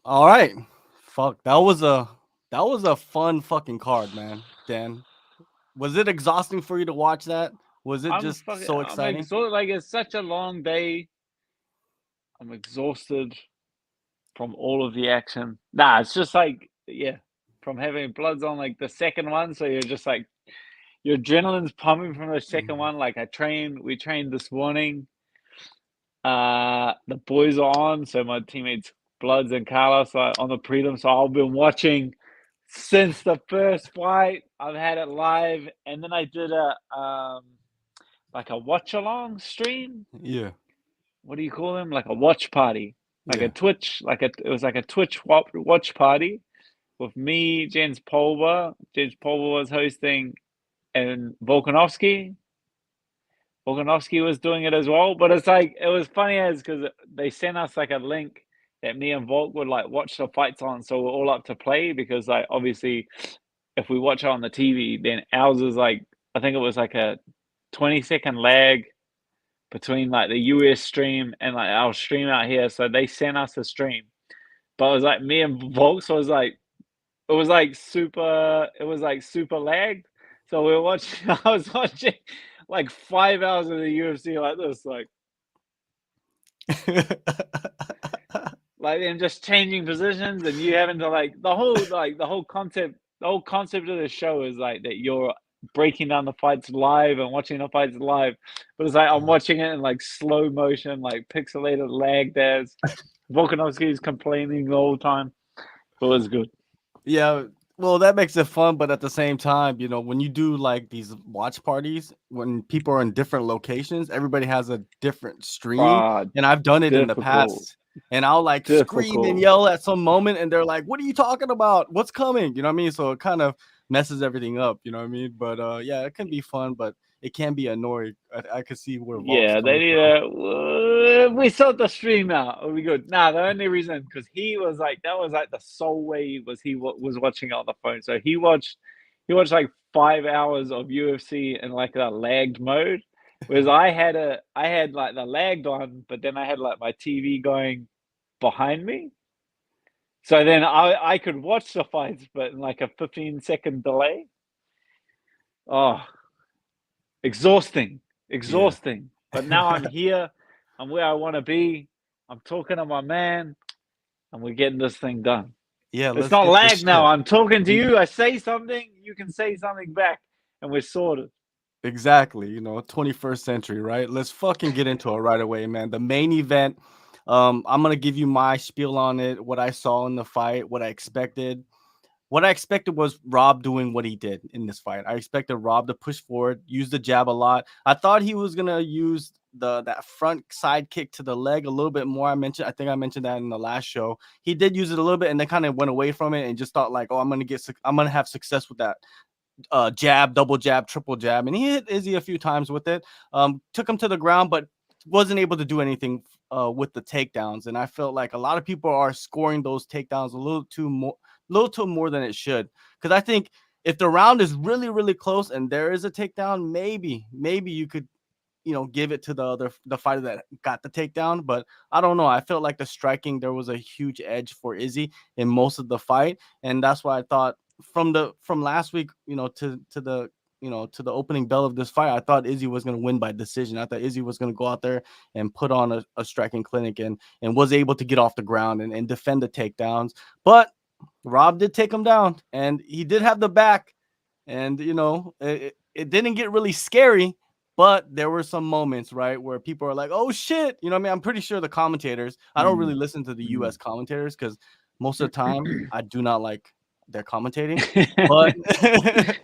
All right. Fuck. That was a fun fucking card, man. Dan. Was it exhausting for you to watch that? Was it just so I'm exciting? exhausted. Like it's such a long day. I'm exhausted from all of the action. Nah, it's just like yeah, from having bloods on like the second one. So you're just like your adrenaline's pumping from the second Mhm. one. Like we trained this morning. The boys are on, so my teammates Bloods and Carlos are on the prelim. So I've been watching since the first fight. I've had it live, and then I did a like a watch along stream. Yeah. What do you call them? Like a watch party, like a Yeah. Twitch, it was like a Twitch watch party with me, Jens Pulver. Jens Pulver was hosting, and Volkanovski was doing it as well. But it's like it was funny as because they sent us like a link that me and Volk would like watch the fights on, so we're all up to play because like obviously if we watch it on the TV, then ours is like I think it was like a 20-second lag between like the US stream and like our stream out here. So they sent us a stream. But it was like me and Volks it was like super lagged. So we were watching I was watching like 5 hours of the UFC like this, like them just changing positions and you having to like the whole concept of the show is like that you're breaking down the fights live and watching the fights live. But it's like I'm watching it in like slow motion, like pixelated lag there's Volkanovski is complaining the whole time. But it was good. Yeah, well, that makes it fun, but at the same time, when you do like these watch parties, when people are in different locations, everybody has a different stream, Ah, and I've done it in the difficult. past. And I'll like scream and Difficult. yell at some moment, and they're like, "What are you talking about? What's coming?" You know what I mean? So it kind of messes everything up. You know what I mean? But yeah, it can be fun, but it can be annoying. I could see where Volk's Yeah, they coming need from. a. We sort the stream out. Are we good? Nah, the only reason because he was like that was like the sole way was was watching on the phone. So he watched like 5 hours of UFC in like a lagged mode, whereas I had like the lagged on, but then I had like my TV going behind me, so then I could watch the fights, but in like a 15-second delay. Oh, exhausting, Yeah, exhausting. But now I'm here. I'm where I want to be. I'm talking to my man, and we're getting this thing done. yeah. It's Let's not get this lag now. shit. I'm talking to you. I say something, you can say something back, and we're sorted. Exactly, 21st century, right? Let's fucking get into it right away, man. The main event. I'm gonna give you my spiel on it, what I saw in the fight, what I expected. What I expected was Rob doing what he did in this fight. I expected Rob to push forward, use the jab a lot. I thought he was gonna use that front side kick to the leg a little bit more. I think I mentioned that in the last show. He did use it a little bit, and then kind of went away from it and just thought like, oh, I'm gonna have success with that jab, double jab, triple jab, and he hit Izzy a few times with it. Took him to the ground, but wasn't able to do anything with the takedowns. And I felt like a lot of people are scoring those takedowns a little too more than it should. Because I think if the round is really, really close and there is a takedown, maybe you could give it to the fighter that got the takedown. But I don't know. I felt like the striking there was a huge edge for Izzy in most of the fight, and that's why I thought from last week, to the opening bell of this fight, I thought Izzy was going to win by decision. I thought Izzy was going to go out there and put on a striking clinic and was able to get off the ground and defend the takedowns. But Rob did take him down, and he did have the back, and it didn't get really scary, but there were some moments, right, where people are like, "Oh shit!" You know what I mean? I'm pretty sure the commentators. I don't really Mm, listen to the mm. U.S. commentators because most of the time I do not like their commentating,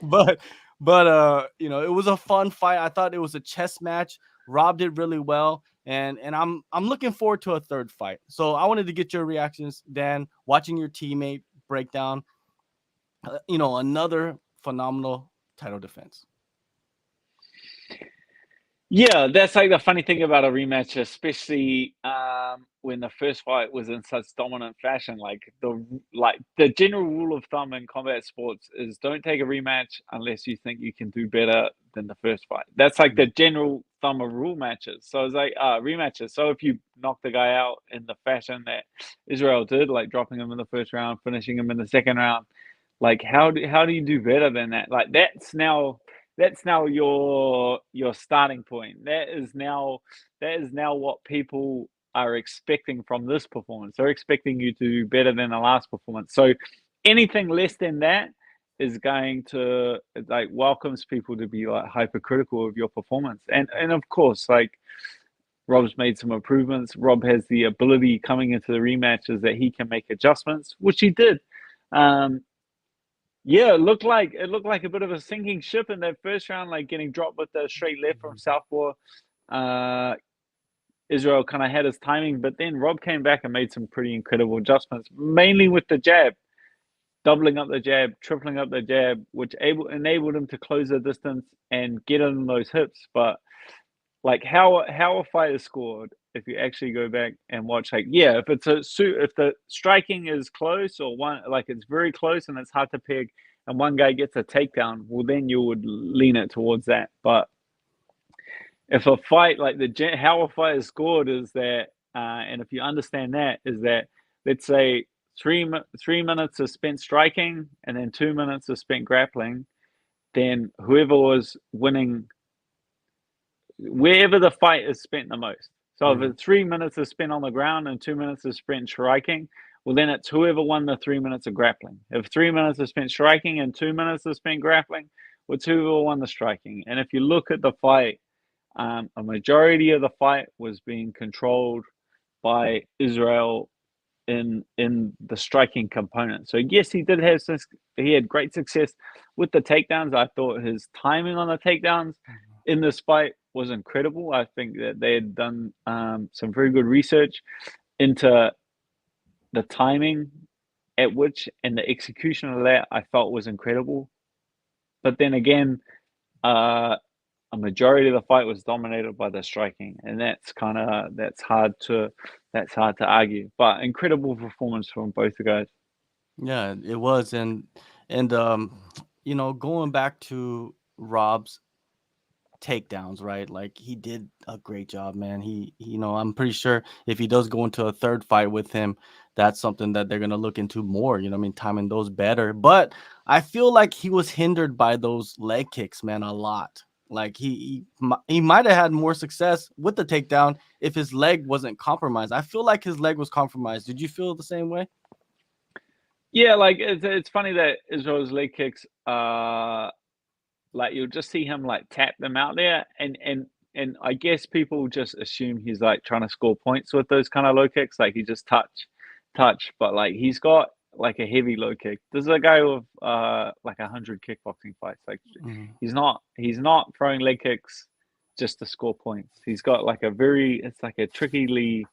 but but it was a fun fight. I thought it was a chess match. Rob did really well, and I'm looking forward to a third fight. So I wanted to get your reactions, Dan, watching your teammate break down, another phenomenal title defense. Yeah, that's like the funny thing about a rematch, especially when the first fight was in such dominant fashion. Like the general rule of thumb in combat sports is don't take a rematch unless you think you can do better than the first fight. That's like the general thumb of rule matches. So it's like rematches. So if you knock the guy out in the fashion that Israel did, like dropping him in the first round, finishing him in the second round, like how do you do better than that? Like that's now your starting point. That is now what people are expecting from this performance. They're expecting you to do better than the last performance. So anything less than that is going to like welcomes people to be like hypercritical of your performance. And of course, like Rob's made some improvements. Rob has the ability coming into the rematches that he can make adjustments, which he did. Yeah, it looked like a bit of a sinking ship in that first round, like getting dropped with the straight left from southpaw. Israel kind of had his timing, but then Rob came back and made some pretty incredible adjustments, mainly with the jab, doubling up the jab, tripling up the jab, which enabled him to close the distance and get in those hips. But like how a fight is scored, if you actually go back and watch, like if the striking is close or one like it's very close and it's hard to peg, and one guy gets a takedown, well then you would lean it towards that. But if a fight like how a fight is scored is that, and if you understand that, is that let's say 3 minutes is spent striking and then 2 minutes is spent grappling, then whoever was winning, wherever the fight is spent the most. So if it's 3 minutes is spent on the ground and 2 minutes is spent striking, well then it's whoever won the 3 minutes of grappling. If 3 minutes is spent striking and 2 minutes is spent grappling, well, it's whoever won the striking. And if you look at the fight, a majority of the fight was being controlled by Israel in the striking component. So yes, he had great success with the takedowns. I thought his timing on the takedowns in this fight was incredible. I think that they had done some very good research into the timing at which and the execution of that I felt was incredible. But then again, a majority of the fight was dominated by the striking, and that's hard to argue. But incredible performance from both the guys. Yeah, it was, and going back to Rob's takedowns, right? Like he did a great job, man. I'm pretty sure if he does go into a third fight with him, that's something that they're gonna look into more. Timing those better. But I feel like he was hindered by those leg kicks, man, a lot. Like he might have had more success with the takedown if his leg wasn't compromised. I feel like his leg was compromised. Did you feel the same way? Yeah, like it's funny that Israel's leg kicks, like you'll just see him like tap them out there, and I guess people just assume he's like trying to score points with those kind of low kicks, like he just touch, but like he's got like a heavy low kick. This is a guy with like 100 kickboxing fights. Like he's not throwing leg kicks just to score points. He's got like it's like a trickily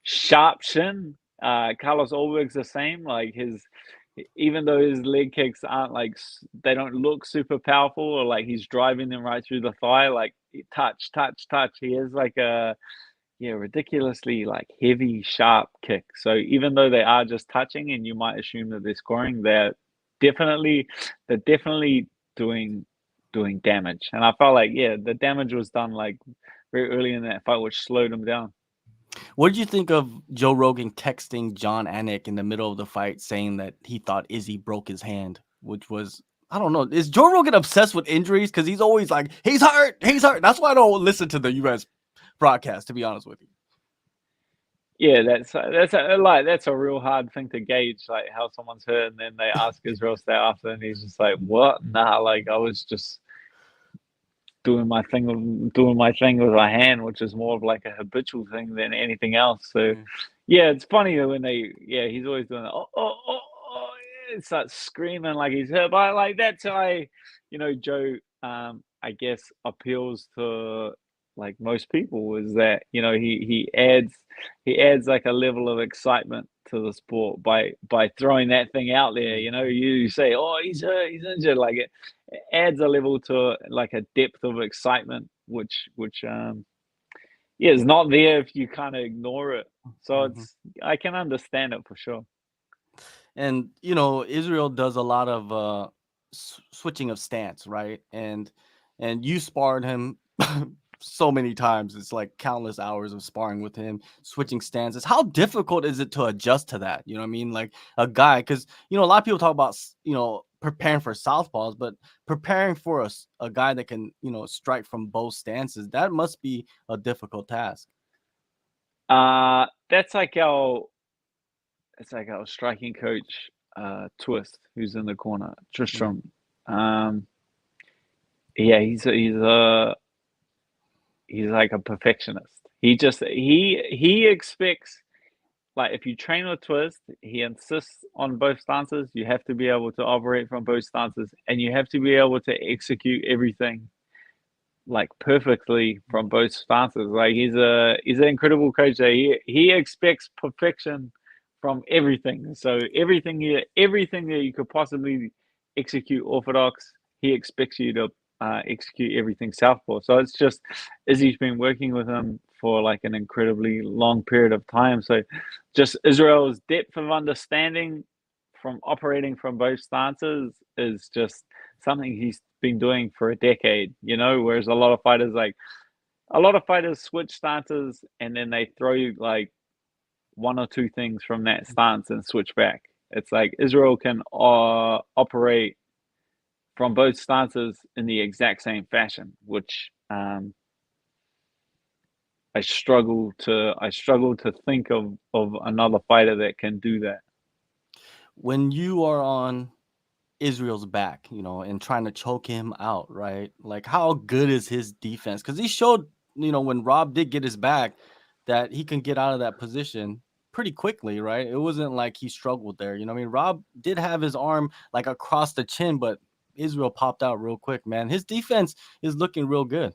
sharp shin. Carlos Ulberg's the same. Like even though his leg kicks aren't like, they don't look super powerful, or like he's driving them right through the thigh, like touch. He has like a ridiculously like heavy, sharp kick. So even though they are just touching, and you might assume that they're scoring, they're definitely doing damage. And I felt like the damage was done like very early in that fight, which slowed him down. What did you think of Joe Rogan texting John Anik in the middle of the fight saying that he thought Izzy broke his hand, which was, I don't know. Is Joe Rogan obsessed with injuries? Because he's always like, he's hurt. That's why I don't listen to the U.S. broadcast, to be honest with you. Yeah, that's a real hard thing to gauge, like how someone's hurt, and then they ask Israel stay after, and he's just like, "What? Nah, like I was just doing my thing with my hand, which is more of like a habitual thing than anything else." So, it's funny that when he's always doing that. It starts screaming like he's hurt, but like that's how Joe, I guess appeals to like most people, is that he adds like a level of excitement to the sport by throwing that thing out there. You say, "Oh, he's hurt, he's injured," like it adds a level to like a depth of excitement, which is not there if you kind of ignore it. So I can understand it for sure. And Israel does a lot of switching of stance, right? And and you sparred him so many times. It's like countless hours of sparring with him, switching stances. How difficult is it to adjust to that? You know what I mean? Like a guy, because a lot of people talk about preparing for southpaws, but preparing for a guy that can strike from both stances, that must be a difficult task. That's like our striking coach, Twist, who's in the corner, Tristram. Yeah, he's like a perfectionist. He expects, like, if you train with Twist, he insists on both stances. You have to be able to operate from both stances, and you have to be able to execute everything like perfectly from both stances. Like he's an incredible coach. He expects perfection from everything. So everything that you could possibly execute orthodox, he expects you to execute everything southpaw. So it's just Izzy's been working with him for like an incredibly long period of time. So just Israel's depth of understanding from operating from both stances is just something he's been doing for a decade, whereas a lot of fighters switch stances and then they throw you like one or two things from that stance and switch back. It's like Israel can operate from both stances in the exact same fashion, which I struggle to think of another fighter that can do that. When you are on Israel's back, and trying to choke him out, right? Like, how good is his defense? Because he showed, when Rob did get his back, that he can get out of that position pretty quickly, right? It wasn't like he struggled there. I mean, Rob did have his arm like across the chin, but Israel popped out real quick, man. His defense is looking real good.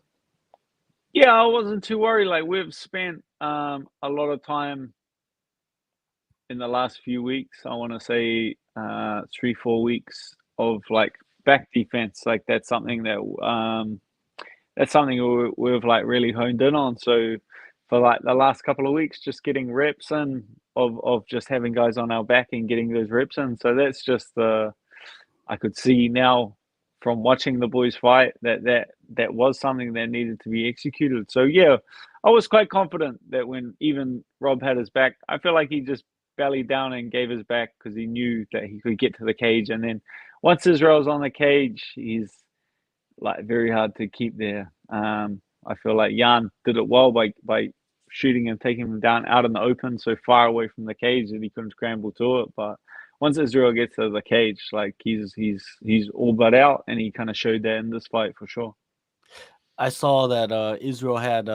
Yeah, I wasn't too worried. Like we've spent a lot of time in the last few weeks. I want to say 3-4 weeks of like back defense. Like that's something we've like really honed in on. So for like the last couple of weeks, just getting reps in of just having guys on our back and getting those reps in. So that's just I could see now from watching the boys fight that was something that needed to be executed. So yeah, I was quite confident that when even Rob had his back, I feel like he just bellied down and gave his back because he knew that he could get to the cage. And then once Israel's on the cage, he's like very hard to keep there. I feel like Jan did it well by shooting and taking him down out in the open, so far away from the cage that he couldn't scramble to it. But once Israel gets to the cage, like he's all but out, and he kind of showed that in this fight for sure. I saw that Israel had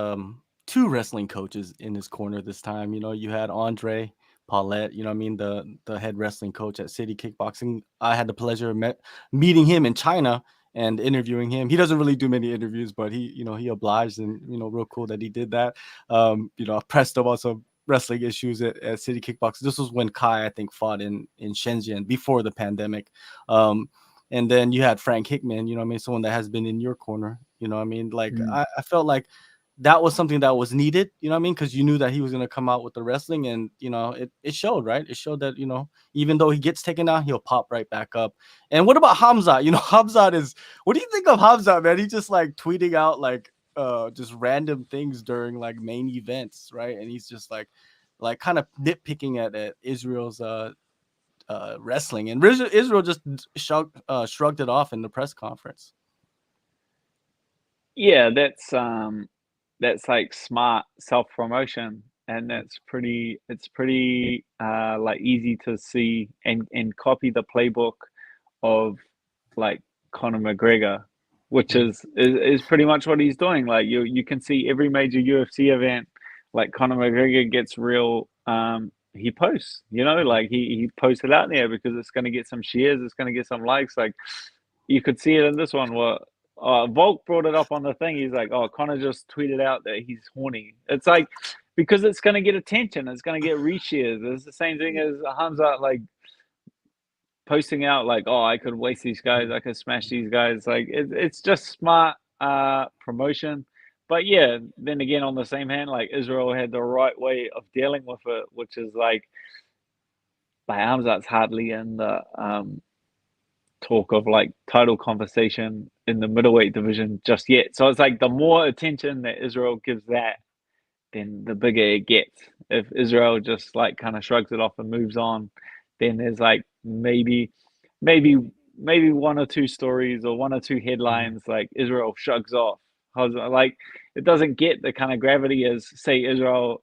two wrestling coaches in his corner this time. You had Andre Paulette, I mean, the head wrestling coach at City Kickboxing. I had the pleasure of meeting him in China and interviewing him. He doesn't really do many interviews, but he obliged, and real cool that he did that. I pressed him on some wrestling issues at City Kickboxing. This was when Kai, I think, fought in Shenzhen before the pandemic. And then you had Frank Hickman, I mean, someone that has been in your corner, I mean, like I felt like that was something that was needed, I mean, because you knew that he was going to come out with the wrestling, and it showed, right? It showed that even though he gets taken down, he'll pop right back up. And what about Hamza? Hamza is, what do you think of Hamza, man? He's just like tweeting out like just random things during like main events, right? And he's just like kind of nitpicking at Israel's wrestling, and Israel just shrugged it off in the press conference. Yeah, that's like smart self promotion, and it's pretty like easy to see and copy the playbook of like Conor McGregor, which is pretty much what he's doing. Like you can see every major UFC event, like Conor McGregor gets real. He posts, like he posts it out there because it's going to get some shares, it's going to get some likes. Like you could see it in this one. What Volk brought it up on the thing. He's like, "Oh, Connor just tweeted out that he's horny." It's like because it's going to get attention, it's going to get reshares. It's the same thing as Hamza like posting out like, "Oh, I could waste these guys, I could smash these guys." Like it's just smart promotion. But yeah, then again, on the same hand, like Israel had the right way of dealing with it, which is like Hamza's hardly in the talk of like title conversation in the middleweight division just yet. So it's like the more attention that Israel gives that, then the bigger it gets. If Israel just like kind of shrugs it off and moves on, then there's like maybe one or two stories or one or two headlines like Israel shrugs off. Like it doesn't get the kind of gravity as say Israel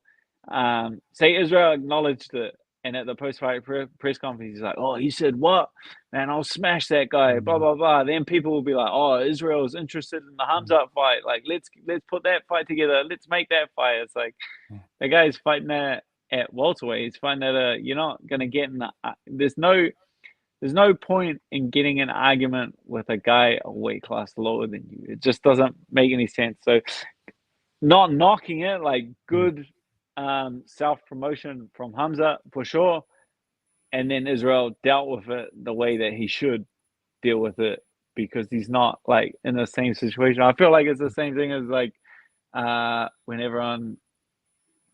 acknowledged it, and at the post-fight press conference, he's like, "Oh, he said what? Man, I'll smash that guy." Blah blah blah. Then people will be like, "Oh, Israel's interested in the Hamzat fight. Like, let's put that fight together. Let's make that fight." It's like the guy's fighting at welterweight. He's fighting at you're not gonna get in. There's no point in getting an argument with a guy a weight class lower than you. It just doesn't make any sense. So, not knocking it, like good self-promotion from Hamza for sure. And then Israel dealt with it the way that he should deal with it, because he's not like in the same situation. I feel like it's the same thing as like when everyone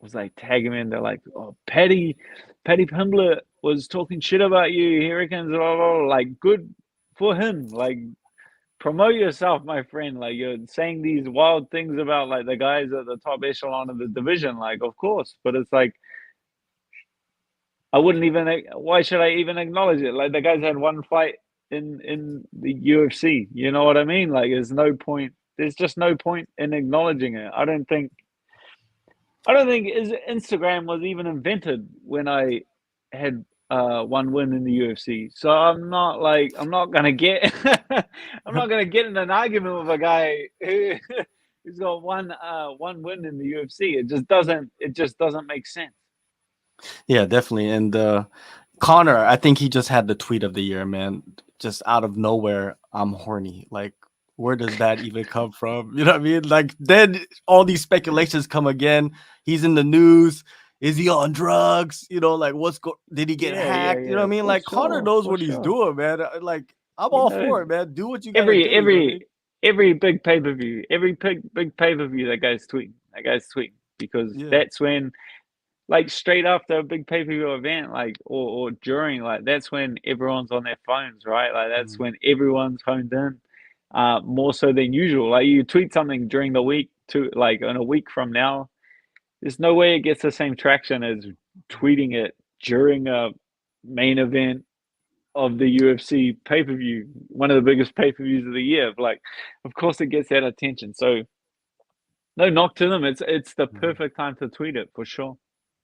was like tagging him, they're like, "Oh, Paddy Pimblett was talking shit about you. He reckons, blah, blah, blah." Like, good for him. Like, promote yourself, my friend. Like, you're saying these wild things about like the guys at the top echelon of the division. Like, of course, but it's like I wouldn't even. Why should I even acknowledge it? Like, the guys had one fight in the UFC. You know what I mean? Like, there's no point. There's just no point in acknowledging it. I don't think Instagram was even invented when I had one win in the UFC. So I'm not gonna get I'm not gonna get in an argument with a guy who's got one win in the UFC. It just doesn't make sense. Yeah, definitely. And Connor, I think he just had the tweet of the year, man. Just out of nowhere, I'm horny. Like, where does that even come from? You know what I mean? Like, then all these speculations come again. He's in the news. Is he on drugs? You know, like did he get hacked? You know what I mean? Like, Connor knows what he's doing, man. Like, I'm all for it, man. Do what you gotta do. You know what I mean? Every big pay-per-view, every big pay-per-view, that guy's tweeting because that's when, like, straight after a big pay-per-view event, like, or during, like, that's when everyone's on their phones, right? Like, that's when everyone's honed in, more so than usual. Like, you tweet something during the week like, in a week from now, there's no way it gets the same traction as tweeting it during a main event of the UFC pay-per-view, one of the biggest pay-per-views of the year. Like, of course it gets that attention. So no knock to them. It's the perfect time to tweet it for sure.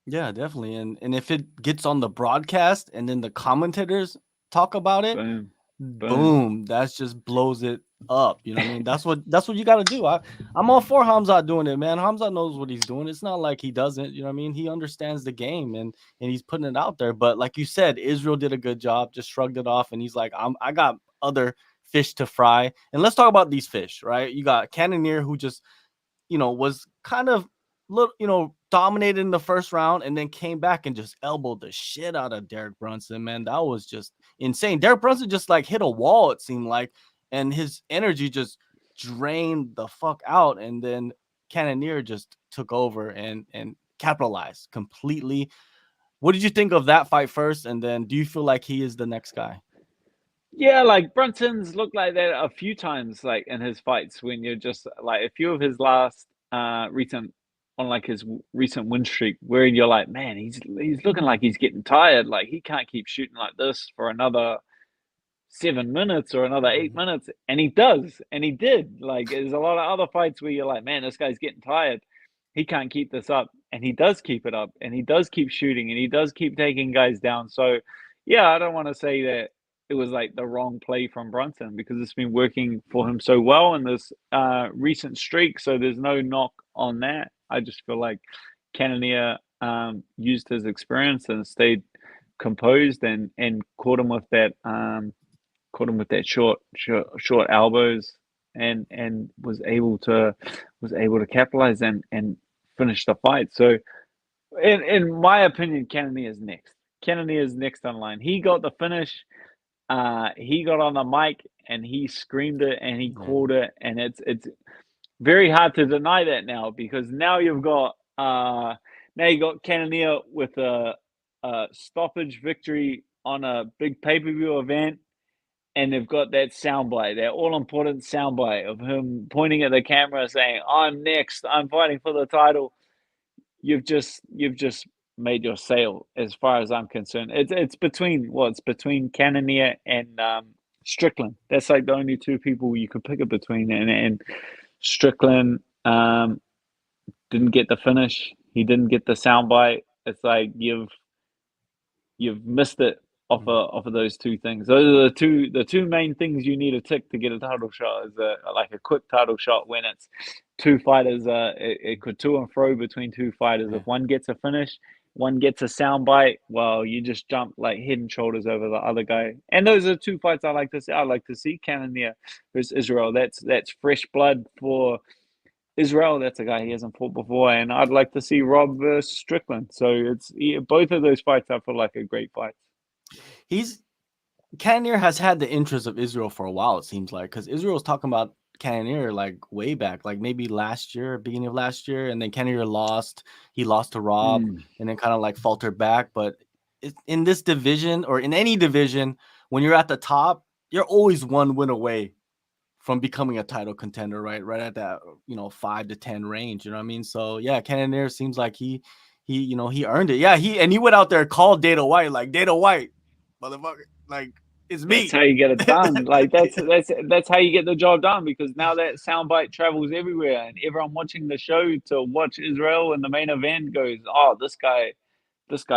Yeah, definitely. And if it gets on the broadcast and then the commentators talk about it, boom, that just blows it up. You know what I mean? That's what you got to do. I'm all for Hamzat doing it, man. Hamzat knows what he's doing. It's not like he doesn't. You know what I mean? He understands the game and he's putting it out there. But like you said, Israel did a good job. Just shrugged it off, and he's like, I got other fish to fry. And let's talk about these fish, right? You got Cannonier, who just was kind of dominated in the first round and then came back and just elbowed the shit out of Derek Brunson, man. That was just insane. Derek Brunson just like hit a wall, it seemed like, and his energy just drained the fuck out. And then Cannonier just took over and capitalized completely. What did you think of that fight first? And then do you feel like he is the next guy? Yeah, like Brunson's looked like that a few times, like in his fights, when you're just like a few of his last recent win streak, where you're like, man, he's looking like he's getting tired. Like, he can't keep shooting like this for another 7 minutes or another 8 minutes, and he does, and he did. Like, there's a lot of other fights where you're like, man, this guy's getting tired. He can't keep this up, and he does keep it up, and he does keep shooting, and he does keep taking guys down. So, yeah, I don't want to say that it was like the wrong play from Brunson, because it's been working for him so well in this recent streak. So there's no knock on that. I just feel like Cannonier used his experience and stayed composed and caught him with that short elbows, and was able to capitalize and finish the fight. So in my opinion, Cannonier is next. Cannonier is next on line. He got the finish. He got on the mic and he screamed it and he called it, and it's very hard to deny that now, because now you got Cannonier with a stoppage victory on a big pay-per-view event, and they've got that soundbite, that all-important soundbite of him pointing at the camera saying, "I'm next, I'm fighting for the title," you've just made your sale, as far as I'm concerned. It's between Cannonier and Strickland. That's like the only two people you could pick it between, and Strickland didn't get the finish. He didn't get the soundbite. It's like you've missed it off of those two things. Those are the two main things you need to tick to get a title shot. Is like a quick title shot when it's two fighters. It could to and fro between two fighters. Yeah. If one gets a finish, one gets a soundbite, well, you just jump like head and shoulders over the other guy. And those are two fights I like to see. I like to see Cannonier versus Israel. That's fresh blood for Israel. That's a guy he hasn't fought before, and I'd like to see Rob versus Strickland. So it's both of those fights I feel like are great fights. Cannonier has had the interest of Israel for a while, it seems like, because Israel was talking about Cannonier like way back, like maybe last year, beginning of last year, and then Cannonier lost. He lost to Rob, and then kind of like faltered back. But in this division, or in any division, when you're at the top, you're always one win away from becoming a title contender, right? Right at that 5 to 10 range. You know what I mean? So yeah, Cannonier seems like he earned it. Yeah, he went out there, called Dana White, like, Dana White, motherfucker, like, it's me. That's how you get it done. Like that's how you get the job done, because now that soundbite travels everywhere, and everyone watching the show to watch Israel in the main event goes, "Oh, this guy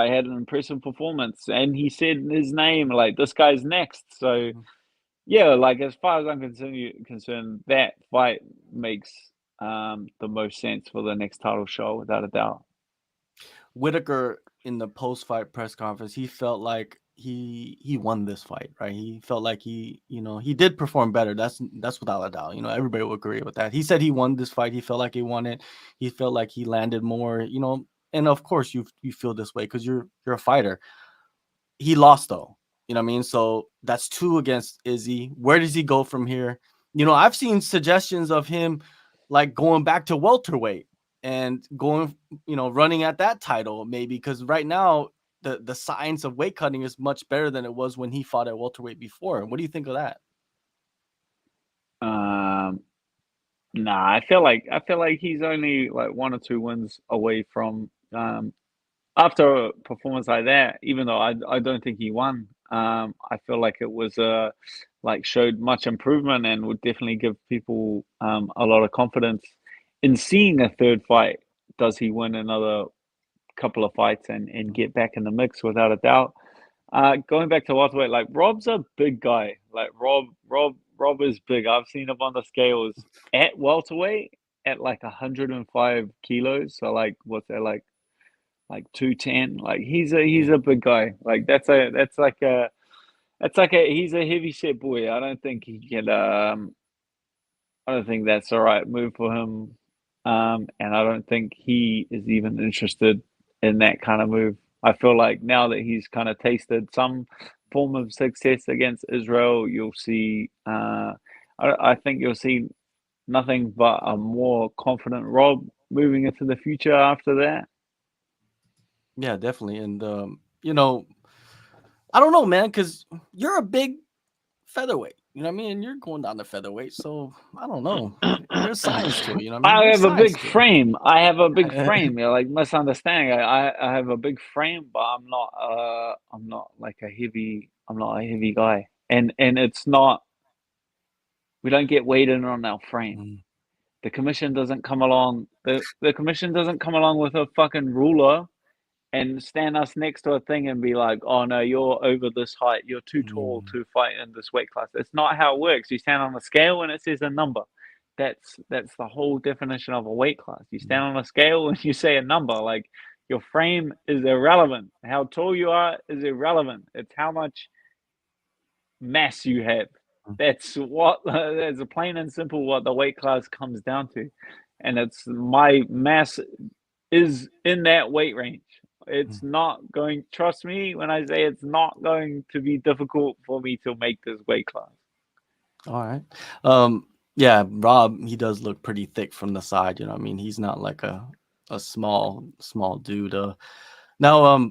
had an impressive performance, and he said his name. Like, this guy's next." So yeah, like, as far as I'm concerned, that fight makes the most sense for the next title show, without a doubt. Whittaker, in the post-fight press conference, he felt like he won this fight, right? He felt like he did perform better. That's without a doubt. Everybody will agree with that. He said he won this fight. He felt like he won it. He felt like he landed more, and of course you feel this way because you're a fighter. He lost though. You know what I mean? So that's 2 against Izzy. Where does he go from here? I've seen suggestions of him like going back to welterweight and going, running at that title maybe, because right now the science of weight cutting is much better than it was when he fought at welterweight before. What do you think of that? Nah, I feel like he's only like 1 or 2 wins away from after a performance like that. Even though I don't think he won, I feel like it was like showed much improvement, and would definitely give people a lot of confidence in seeing a third fight. Does he win another couple of fights and get back in the mix? Without a doubt. Going back to welterweight, like, Rob's a big guy. Like, Rob is big. I've seen him on the scales at welterweight at like 105 kilos. So like, what's that, like 210? Like, he's a big guy. Like, he's a heavy set boy. I don't think he can. I don't think that's the right move for him. And I don't think he is even interested in that kind of move. I feel like now that he's kind of tasted some form of success against Israel, you'll see. I think you'll see nothing but a more confident Rob moving into the future after that. Yeah, definitely. And I don't know, man, because you're a big featherweight. You know what I mean? And you're going down to featherweight, so I don't know. There's science to it. You know what I mean? I There's have a science big to frame. I have a big frame. You're like misunderstanding. I have a big frame, but I'm not like a heavy. I'm not a heavy guy, and it's not. We don't get weighed in on our frame. Mm. The commission doesn't come along. The commission doesn't come along with a fucking ruler and stand us next to a thing and be like, "Oh no, you're over this height. You're too tall to fight in this weight class." It's not how it works. You stand on a scale and it says a number. That's the whole definition of a weight class. You stand on a scale and you say a number. Like, your frame is irrelevant. How tall you are is irrelevant. It's how much mass you have. That's a plain and simple what the weight class comes down to. And it's my mass is in that weight range. It's not going, trust me when I say it's not going to be difficult for me to make this weight class. All right. Yeah, Rob, he does look pretty thick from the side, you know what I mean? He's not like a small dude. Now,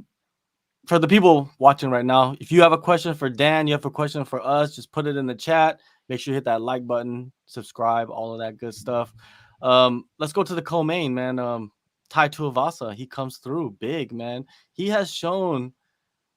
for the people watching right now, if you have a question for Dan, you have a question for us, just put it in the chat. Make sure you hit that like button, subscribe, all of that good stuff. Let's go to the co-main, man. Tai Tuivasa, he comes through big, man. He has shown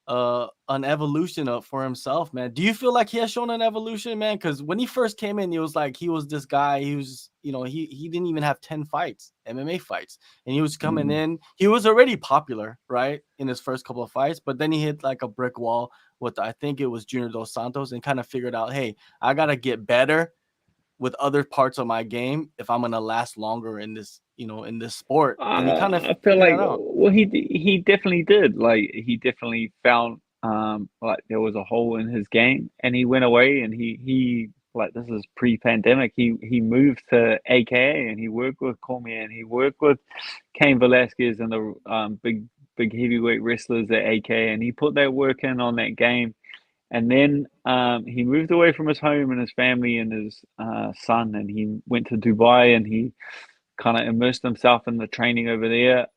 an evolution up for himself, man. Do you feel like he has shown an evolution, man? Because when he first came in, he was like he was this guy. He was, he didn't even have 10 fights, MMA fights, and he was coming in. He was already popular, right, in his first couple of fights, but then he hit like a brick wall with I think it was Junior Dos Santos, and kind of figured out, hey, I gotta get better with other parts of my game if I'm gonna last longer in this, in this sport. And he kind of I feel figured like, that out. well, he definitely did. Like, he definitely found like there was a hole in his game, and he went away, and he like, this is pre-pandemic. He moved to AKA, and he worked with Cormier, and he worked with Cain Velasquez and the big heavyweight wrestlers at AK, and he put that work in on that game. And then he moved away from his home and his family and his son, and he went to Dubai, and he kind of immersed himself in the training over there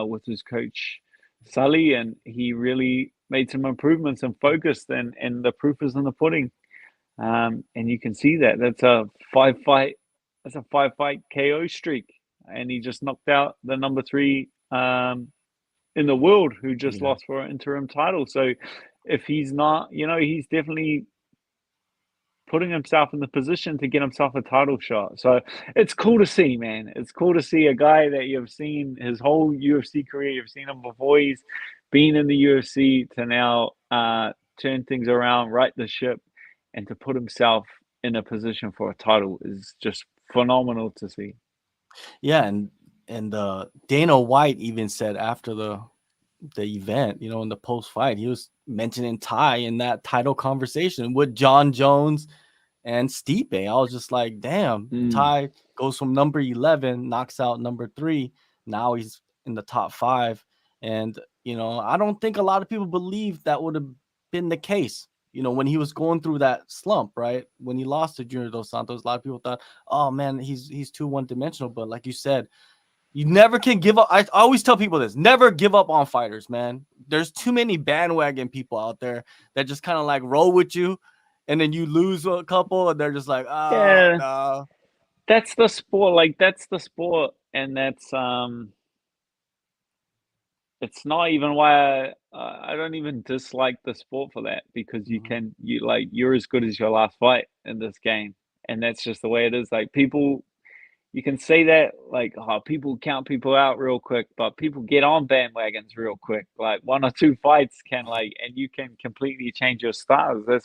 with his coach Sully, and he really made some improvements and focused, and the proof is in the pudding. And you can see that five fight that's a 5 fight KO streak, and he just knocked out the number three in the world, who just Yeah. lost for an interim title. So if he's not, he's definitely putting himself in the position to get himself a title shot. So it's cool to see, man. It's cool to see a guy that you've seen his whole UFC career. You've seen him before he's been in the UFC, to now turn things around, right the ship, and to put himself in a position for a title is just phenomenal to see. Yeah, and Dana White even said after the event, in the post fight, he was mentioning Ty in that title conversation with John Jones and Stipe. I was just like, damn, Mm. Ty goes from number 11, knocks out number 3. Now he's in the top 5. And, I don't think a lot of people believe that would have been the case. When he was going through that slump, right? When he lost to Junior Dos Santos, a lot of people thought, oh man, he's too one-dimensional. But like you said, you never can give up. I always tell people this: never give up on fighters, man. There's too many bandwagon people out there that just kind of like roll with you, and then you lose a couple, and they're just like, ah, Yeah, no. that's the sport. Like, that's the sport, and that's it's not even why I don't even dislike the sport for that, because you're as good as your last fight in this game, and that's just the way it is. Like, people, you can say that, like, oh, people count people out real quick, but people get on bandwagons real quick. Like, one or two fights can, like, and you can completely change your stars. That's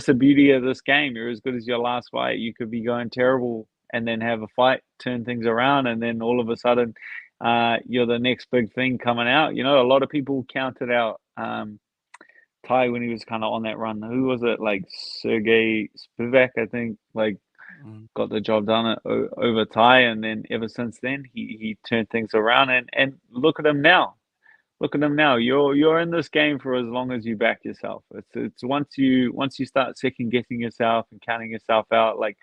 the beauty of this game. You're as good as your last fight. You could be going terrible and then have a fight, turn things around, and then all of a sudden, you're the next big thing coming out. A lot of people counted out Ty when he was kind of on that run. Who was it? Like Sergey Spivak, I think. Like, Mm. got the job done over Ty, and then ever since then he turned things around, and look at him now. Look at him now. You're in this game for as long as you back yourself. It's once you start second guessing yourself and counting yourself out, like,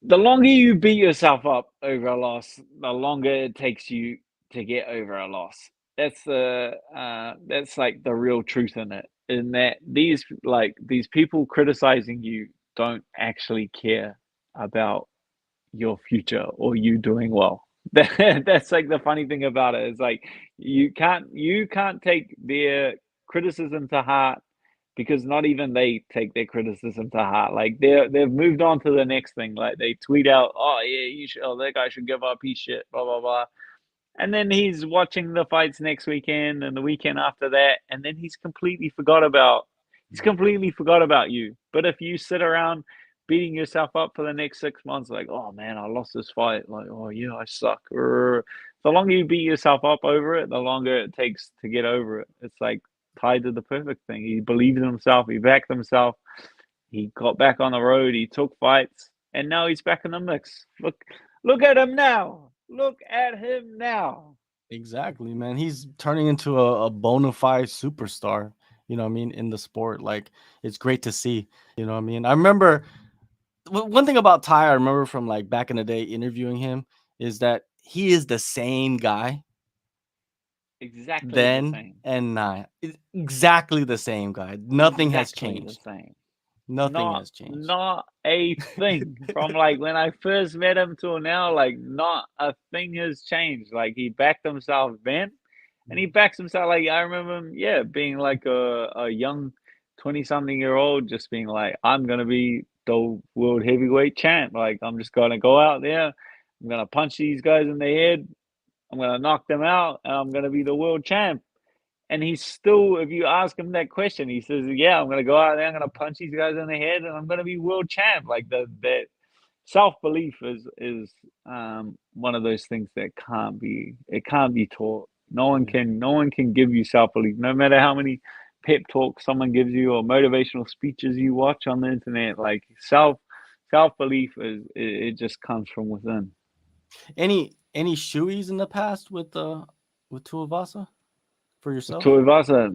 the longer you beat yourself up over a loss, the longer it takes you to get over a loss. That's like the real truth in it. In that these people criticizing you don't actually care about your future or you doing well. That's like the funny thing about it. Is like, you can't take their criticism to heart, because not even they take their criticism to heart. Like, they've moved on to the next thing. Like, they tweet out, "Oh yeah, that guy should give up. He's shit." Blah blah blah. And then he's watching the fights next weekend and the weekend after that, and then he's completely forgot about you. But if you sit around beating yourself up for the next 6 months, like, oh man, I lost this fight, like, oh yeah, I suck. The longer you beat yourself up over it, the longer it takes to get over it. It's like Ty did the perfect thing. He believed in himself, he backed himself, he got back on the road, he took fights, and now he's back in the mix. Look at him now. Look at him now. Exactly, man. He's turning into a bona fide superstar, what I mean, in the sport. Like, it's great to see, what I mean. I remember one thing about Ty, I remember from like back in the day interviewing him, is that he is the same guy Exactly the then same. and now. It's exactly the same, guy. Nothing has Exactly the changed. same. Nothing has changed. Not a thing from like when I first met him till now. Like not a thing has changed. Like he backed himself then, and he backs himself. Like I remember him, yeah, being like a young 20-something-year-old, just being like, I'm gonna be the world heavyweight champ. Like I'm just gonna go out there, I'm gonna punch these guys in the head, I'm gonna knock them out, and I'm gonna be the world champ. And he's still, if you ask him that question, he says, "Yeah, I'm gonna go out there, I'm gonna punch these guys in the head, and I'm gonna be world champ." Like that self belief is one of those things that can't be taught. No one can give you self belief, no matter how many pep talks someone gives you or motivational speeches you watch on the internet. Like self belief it just comes from within. Any shoeys in the past with Tuivasa for yourself? Tuivasa,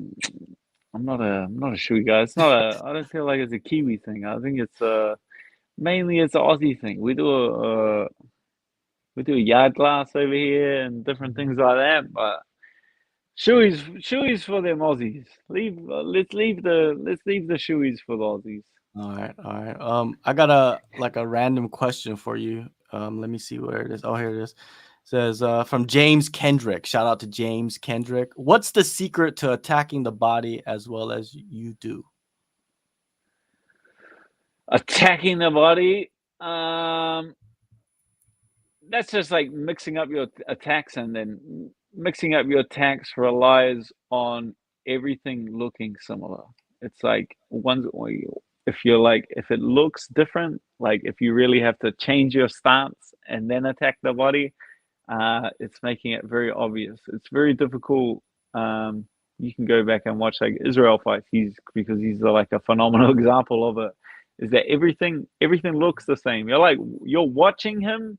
I'm not a shoe guy. It's not a. I don't feel like it's a Kiwi thing. I think it's mainly it's an Aussie thing. We do a yard glass over here and different things like that. But shoeies for them Aussies. Let's leave the shoeies for the Aussies. All right, all right. I got a random question for you. Let me see where it is. Oh, here it is. It says from James Kendrick. Shout out to James Kendrick. What's the secret to attacking the body as well as you do? Attacking the body. That's just like mixing up your attacks, and then mixing up your attacks relies on everything looking similar. It's like if you're like if it looks different, like if you really have to change your stance and then attack the body, it's making it very obvious. It's very difficult. You can go back and watch like Israel fights. He's like a phenomenal example of it. Is that everything looks the same. You're watching him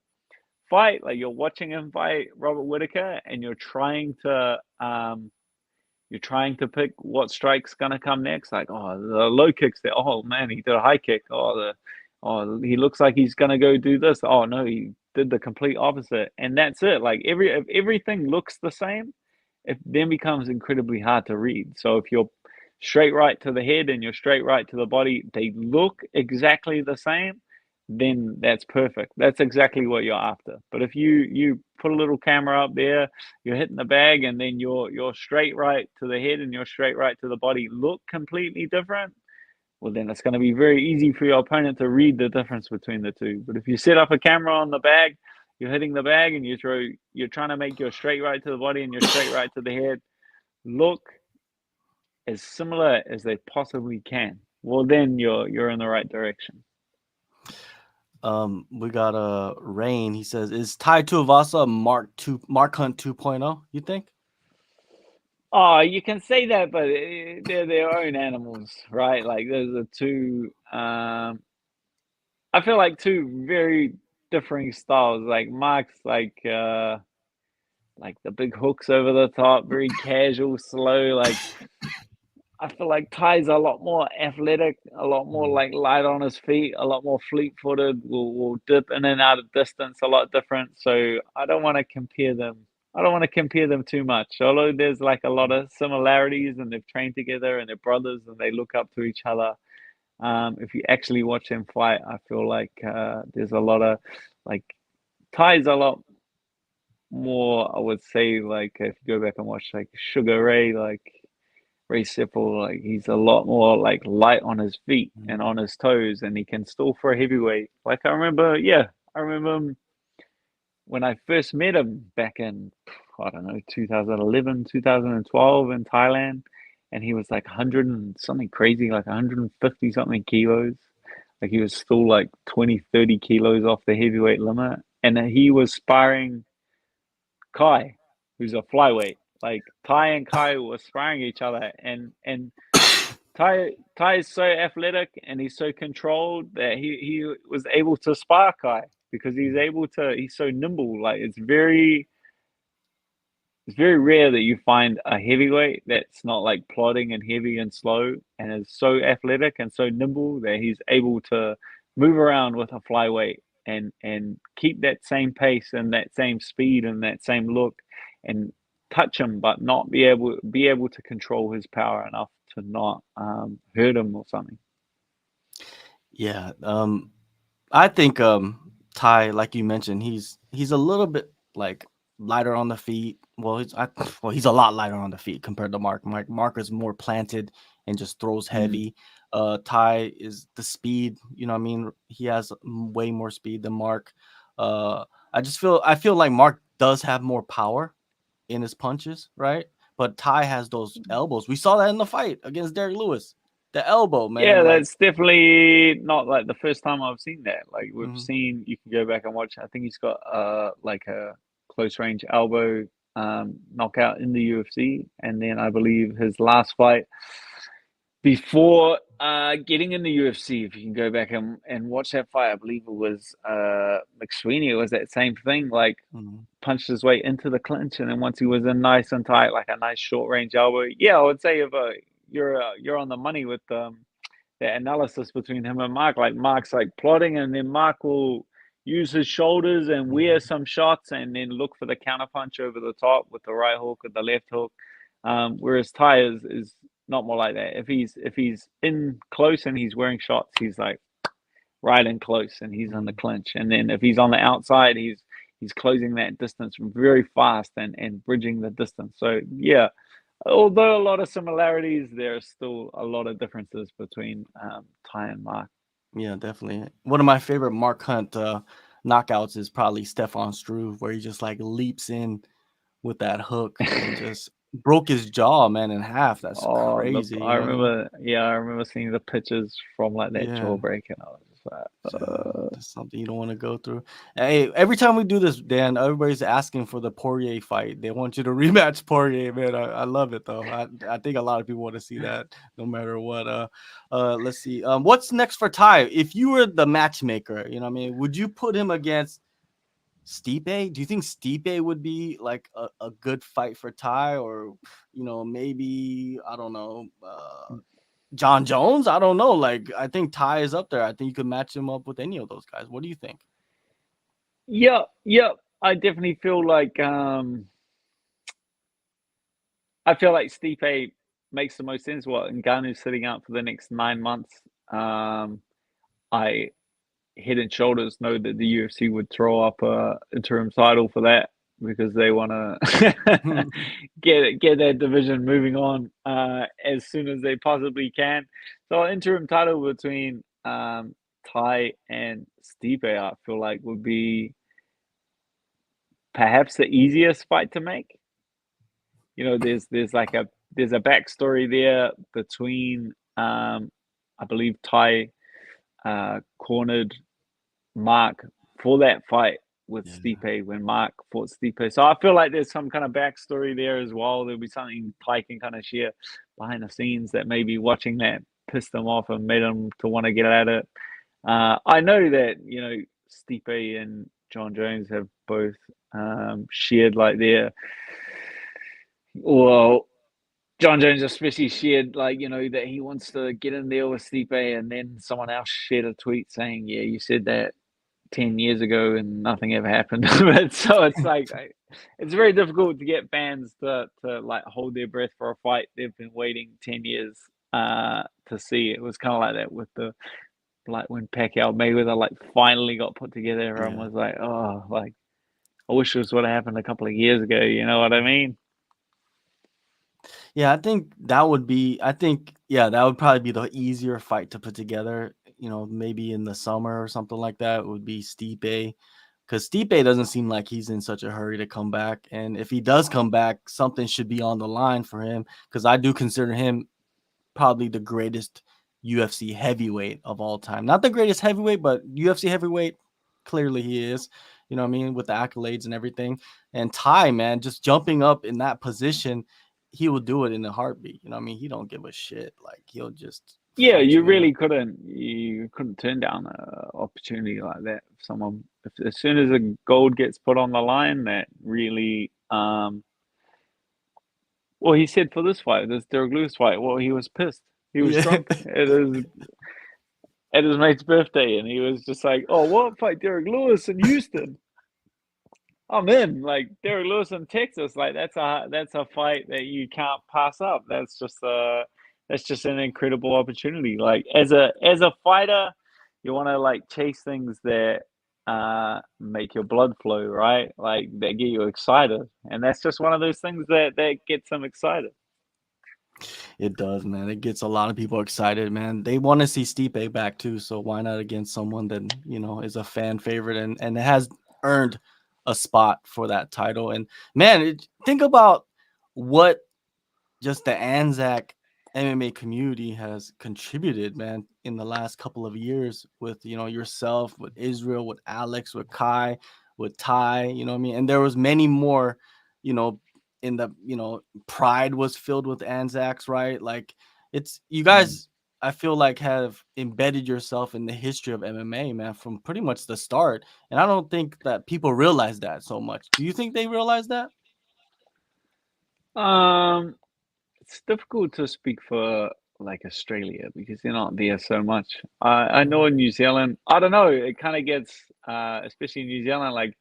fight, like you're watching him fight Robert Whittaker, and you're trying to pick what strike's gonna come next. Like, oh, the low kicks there. Oh man, he did a high kick. He looks like he's gonna go do this. Oh no, he did the complete opposite, and that's it. Like if everything looks the same, it then becomes incredibly hard to read. So if you're straight right to the head and you're straight right to the body, they look exactly the same, then that's perfect. That's exactly what you're after. But if you put a little camera up there, you're hitting the bag, and then you're straight right to the head and you're straight right to the body look completely different, well then it's going to be very easy for your opponent to read the difference between the two. But if you set up a camera on the bag, you're hitting the bag and you're trying to make your straight right to the body and your straight right to the head look as similar as they possibly can, well then you're in the right direction. We got Rain. He says, "Is Tai Tuivasa Mark Hunt 2.0? You think?" Oh, you can say that, but they're their own animals, right? Like those are two. I feel like two very differing styles. Like Mark's like the big hooks over the top, very casual, slow. Like I feel like Ty's a lot more athletic, a lot more like light on his feet, a lot more fleet-footed. Will dip in and out of distance a lot different. So I don't want to compare them. I don't want to compare them too much. Although there's like a lot of similarities, and they've trained together, and they're brothers, and they look up to each other. If you actually watch them fight, I feel like there's a lot of like Ty's a lot more. I would say like if you go back and watch like Sugar Ray, like Ray Seppel, like he's a lot more like light on his feet and on his toes, and he can still for a heavyweight. Like I remember him when I first met him back in I don't know 2011, 2012 in Thailand, and he was like 100 and something crazy, like 150 something kilos. Like he was still like 20, 30 kilos off the heavyweight limit, and he was sparring Kai, who's a flyweight. Like Ty and Kai were sparring each other, and Ty is so athletic and he's so controlled that he was able to spar Kai because he's so nimble. Like it's very rare that you find a heavyweight that's not like plodding and heavy and slow and is so athletic and so nimble that he's able to move around with a flyweight and keep that same pace and that same speed and that same look and touch him, but not be able to control his power enough to not hurt him or something. Yeah. I think Ty, like you mentioned, he's a little bit like lighter on the feet. Well, he's a lot lighter on the feet compared to Mark. Mark is more planted and just throws heavy. Ty is the speed. You know what I mean? He has way more speed than Mark. I feel like Mark does have more power in his punches, right? But Ty has those elbows. We saw that in the fight against Derek Lewis. The elbow, man. Yeah, Like, that's definitely not like the first time I've seen that. Like we've mhm, seen, you can go back and watch. I think he's got like a close range elbow knockout in the UFC, and then I believe his last fight before getting in the UFC, if you can go back and watch that fight, I believe it was McSweeney. It was that same thing, like mhm, punched his way into the clinch, and then once he was in nice and tight, like a nice short range elbow. Yeah, I would say if you're on the money with the analysis between him and Mark. Like Mark's like plotting, and then Mark will use his shoulders and wear mhm, some shots, and then look for the counter punch over the top with the right hook or the left hook. Whereas Ty is not more like that. If he's in close and he's wearing shots, he's like right in close and he's on the mhm. clinch. And then if he's on the outside, he's closing that distance very fast and bridging the distance. So yeah, although a lot of similarities, there are still a lot of differences between Ty and Mark. Yeah, definitely. One of my favorite Mark Hunt knockouts is probably Stefan Struve, where he just like leaps in with that hook and just broke his jaw, man, in half. That's Oh, crazy. You know what I mean? I remember seeing the pictures from like that Yeah. jawbreak, and I was just like, Yeah, that's something you don't want to go through. Hey, every time we do this, Dan, everybody's asking for the Poirier fight. They want you to rematch Poirier, man. I love it though. I think a lot of people want to see that no matter what. Let's see. What's next for Ty? If you were the matchmaker, you know what I mean, would you put him against Stipe? Do you think Stipe would be like a good fight for Ty, or maybe I don't know, John Jones? I don't know. Like, I think Ty is up there. I think you could match him up with any of those guys. What do you think? yeah, yeah. I definitely feel like I feel like Stipe makes the most sense. What Ngannou's sitting out for the next 9 months. I head and shoulders know that the UFC would throw up a interim title for that because they want to get that division moving on as soon as they possibly can. So interim title between Ty and Stipe, I feel like would be perhaps the easiest fight to make. You know, there's a backstory there between I believe Ty cornered Mark for that fight with Yeah. Stipe when Mark fought Stipe. So I feel like there's some kind of backstory there as well. There'll be something Ty can kind of share behind the scenes that maybe watching that pissed him off and made him to want to get at it. I know that, Stipe and John Jones have both shared like well, John Jones especially shared that he wants to get in there with Stipe, and then someone else shared a tweet saying, "Yeah, you said that 10 years ago and nothing ever happened." But so it's like it's very difficult to get fans to like hold their breath for a fight they've been waiting 10 years to see. It was kind of like that with the like when Pacquiao Mayweather like finally got put together. Everyone Yeah. was like, oh, like I wish this would have happened a couple of years ago. You know what I mean? Yeah, that would probably be the easier fight to put together. Maybe in the summer or something like that would be Stipe. Because Stipe doesn't seem like he's in such a hurry to come back. And if he does come back, something should be on the line for him. Because I do consider him probably the greatest UFC heavyweight of all time. Not the greatest heavyweight, but UFC heavyweight, clearly he is. You know what I mean? With the accolades and everything. And Ty, man, just jumping up in that position, he will do it in a heartbeat. You know what I mean? He don't give a shit. Like, he'll just Yeah, fight you in a you couldn't turn down an opportunity like that. If someone, if, as soon as a gold gets put on the line, that really, well, he said for this fight, this Derek Lewis fight, well, he was pissed. He was yeah. drunk at his mate's birthday, and he was just like, "Oh, what fight Derek Lewis in Houston?" I'm in. Like Derek Lewis in Texas, like that's a fight that you can't pass up. That's just an incredible opportunity. Like as a fighter, you want to like chase things that make your blood flow, right? Like that get you excited, and that's just one of those things that gets them excited. It does, man. It gets a lot of people excited, man. They want to see Stipe back too, so why not against someone that is a fan favorite and has earned a spot for that title? And man, think about what just the Anzac MMA community has contributed, man, in the last couple of years with yourself, with Israel, with Alex, with Kai, with Ty. You know what I mean? And there was many more, you know, in the Pride was filled with Anzacs, right? Like it's you guys. I feel like have embedded yourself in the history of MMA, man, from pretty much the start. And I don't think that people realize that so much. Do you think they realize that? Um, it's difficult to speak for like Australia because they're not there so much. I know in New Zealand, I don't know, it kind of gets, especially in New Zealand, like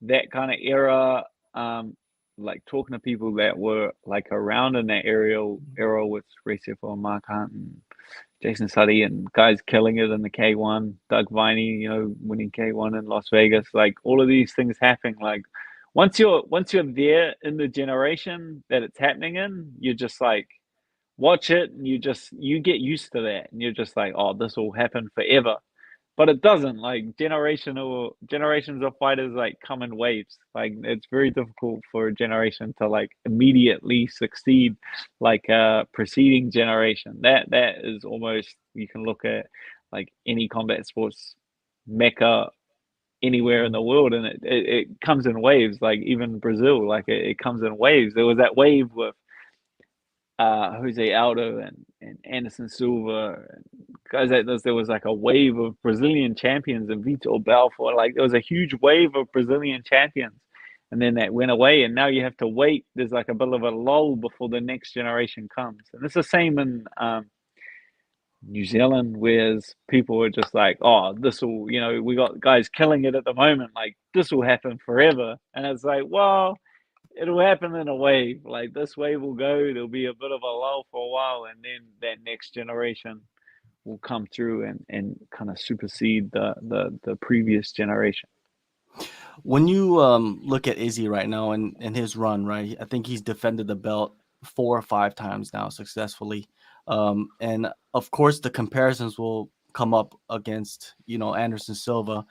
that kind of era, like talking to people that were like around in that era with Recep and Mark Hunt and Jason Suddy and guys killing it in the K1, Doug Viney, winning K1 in Las Vegas, like all of these things happening. Like once you're there in the generation that it's happening in, you're just like watch it and you get used to that and you're just like, oh, this will happen forever. But it doesn't. Like generations of fighters like come in waves. Like it's very difficult for a generation to like immediately succeed like a preceding generation. That is almost, you can look at like any combat sports mecca anywhere in the world, and it comes in waves. Like even Brazil, like it comes in waves. There was that wave with Jose Aldo and Anderson Silva and guys like this. There was like a wave of Brazilian champions and Vitor Belfort. Like there was a huge wave of Brazilian champions, and then that went away. And now you have to wait. There's like a bit of a lull before the next generation comes. And it's the same in New Zealand, whereas people were just like, "Oh, this will," we got guys killing it at the moment. Like this will happen forever, and it's like, well, it'll happen in a wave. Like this wave will go. There'll be a bit of a lull for a while, and then that next generation will come through and kind of supersede the previous generation. When you look at Izzy right now and his run, right? I think he's defended the belt 4 or 5 times now successfully. And of course the comparisons will come up against, Anderson Silva.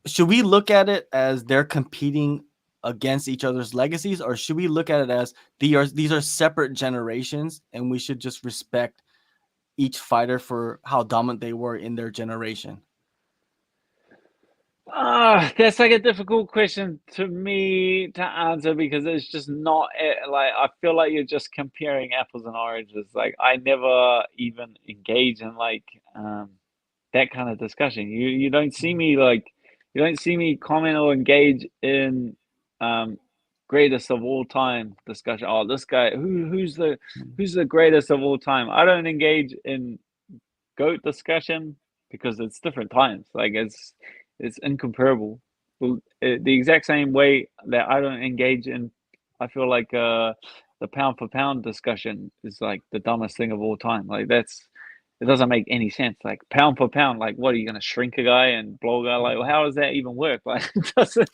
Should we look at it as they're competing against each other's legacies, or should we look at it as these are separate generations and we should just respect each fighter for how dominant they were in their generation? That's like a difficult question to me to answer because it's just not like I feel like you're just comparing apples and oranges. Like I never even engage in like that kind of discussion. You don't see me like you don't see me comment or engage in um greatest of all time discussion. Oh, this guy who's the greatest of all time. I don't engage in GOAT discussion because it's different times. Like it's incomparable. Well, the exact same way that I don't engage in, I feel like the pound for pound discussion is like the dumbest thing of all time. Like it doesn't make any sense. Like pound for pound, like what are you going to shrink a guy and blow a guy? Like well, how does that even work? Like it doesn't.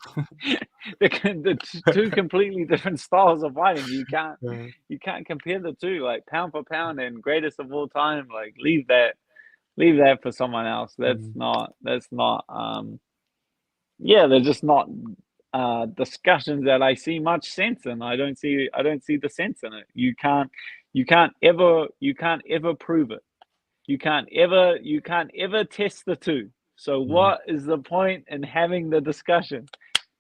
The two completely different styles of fighting. You can't compare the two. Like pound for pound and greatest of all time. Like leave that for someone else. That's not yeah, they're just not discussions that I see much sense in. I don't see the sense in it. You can't ever prove it. You can't ever test the two. So what is the point in having the discussion?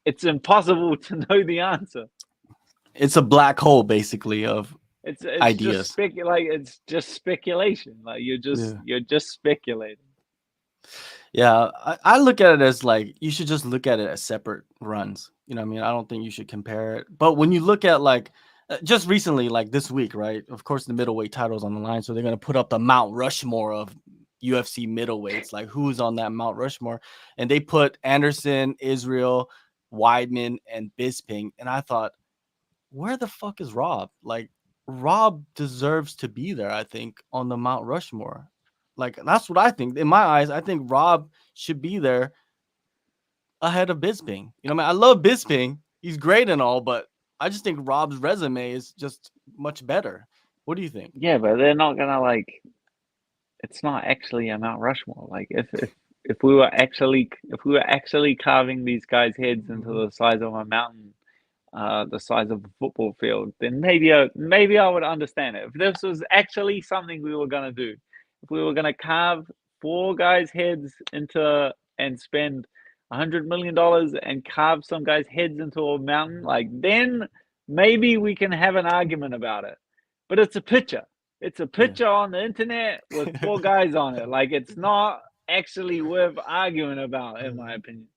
It's impossible to know the answer. It's a black hole basically of It's just ideas. speculate. It's just speculation. Like you're just speculating. Yeah, I look at it as like you should just look at it as separate runs. You know what I mean? I don't think you should compare it. But when you look at like just recently, like this week, right? Of course, the middleweight title's on the line, so they're gonna put up the Mount Rushmore of UFC middleweights. Like who's on that Mount Rushmore? And they put Anderson, Israel, Weidman, and Bisping, and I thought, where the fuck is Rob? Like, Rob deserves to be there, I think, on the Mount Rushmore. Like, that's what I think. In my eyes, I think Rob should be there ahead of Bisping. You know, I mean, I love Bisping. He's great and all, but I just think Rob's resume is just much better. What do you think? Yeah, but they're not gonna like. It's not actually a Mount Rushmore. Like if we were actually carving these guys' heads into Mhm. the size of a mountain, the size of a football field, then maybe I would understand it. If this was actually something we were gonna do, if we were gonna carve four guys' heads into and spend $100 million and carve some guys' heads into a mountain, like then maybe we can have an argument about it. But it's a picture. It's a Yeah. picture on the internet with four guys on it. Like it's not actually worth arguing about, in my opinion.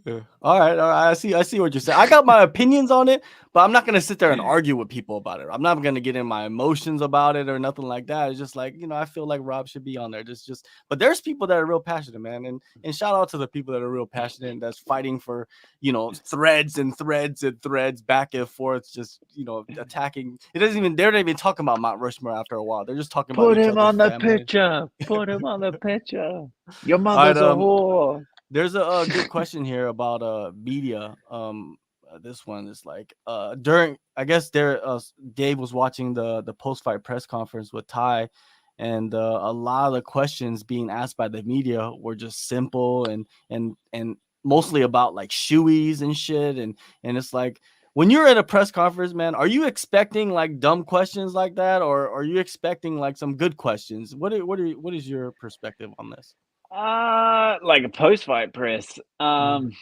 Yeah. All right, all right. I see what you're saying. I got my opinions on it, but I'm not gonna sit there and argue with people about it. I'm not gonna get in my emotions about it or nothing like that. It's just like, I feel like Rob should be on there. But there's people that are real passionate, man. And shout out to the people that are real passionate and that's fighting for, threads and threads and threads back and forth, just attacking. They're not even talking about Mount Rushmore after a while. They're just talking about Put each him other's on the family. picture. Put him on the picture. Your All right, mother's a whore. there's a good question here about media. This one is like during, I guess Dave was watching the post fight press conference with Ty, and a lot of the questions being asked by the media were just simple and mostly about like shoeies and shit, and it's like, when you're at a press conference, man, are you expecting like dumb questions like that, or are you expecting like some good questions? What is your perspective on this? Like a post fight press. Mhm.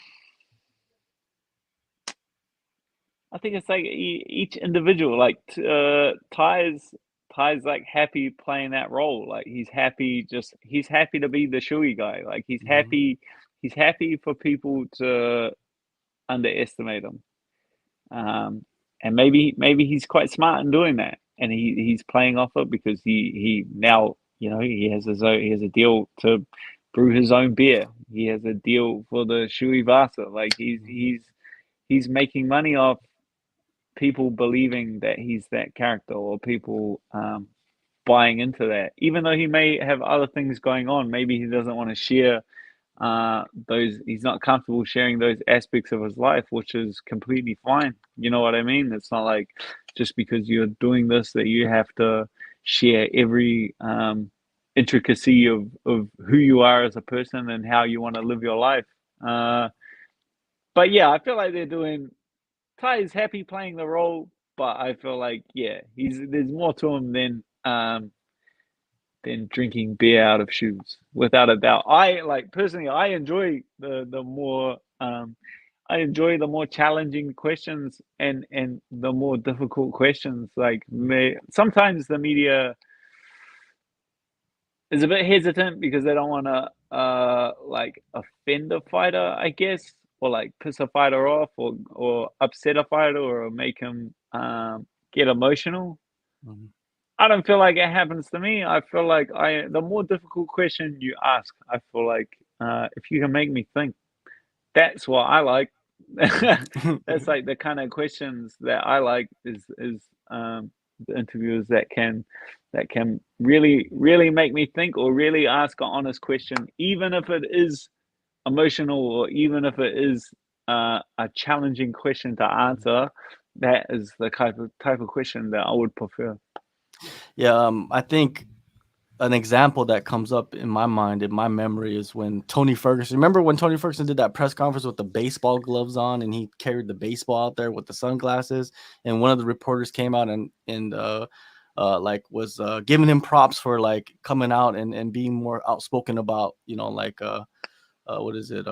I think it's like each individual. Like Ty's like happy playing that role. Like he's happy to be the shoey guy. Like Mhm. he's happy for people to underestimate him. And maybe he's quite smart in doing that, and he's playing off it because he now he has he has a deal to brew his own beer. He has a deal for the Tuivasa. Like Mhm. he's making money off people believing that he's that character, or people buying into that, even though he may have other things going on. Maybe he doesn't want to share those. He's not comfortable sharing those aspects of his life, which is completely fine. You know what I mean? It's not like just because you're doing this that you have to share every intricacy of who you are as a person and how you want to live your life. uh but yeah, I feel like they're doing. Ty is happy playing the role, but I feel like, yeah, he's there's more to him than drinking beer out of shoes, without a doubt. I like personally, I enjoy the more I enjoy the more challenging questions and the more difficult questions. Like sometimes the media is a bit hesitant because they don't want to like offend a fighter, I guess, or like piss a fighter off, or upset a fighter, or make him get emotional. Mhm. I don't feel like it happens to me. I feel like the more difficult question you ask, I feel like if you can make me think, that's what I like. That's like the kind of questions that I like, is the interviewers that can really make me think, or really ask an honest question, even if it is emotional, or even if it is a challenging question to answer. That is the type of question that I would prefer. Yeah, I think an example that comes up in my mind, in my memory, is when Tony Ferguson. Remember when Tony Ferguson did that press conference with the baseball gloves on, and he carried the baseball out there with the sunglasses, and one of the reporters came out and like was giving him props for like coming out and being more outspoken about like what is it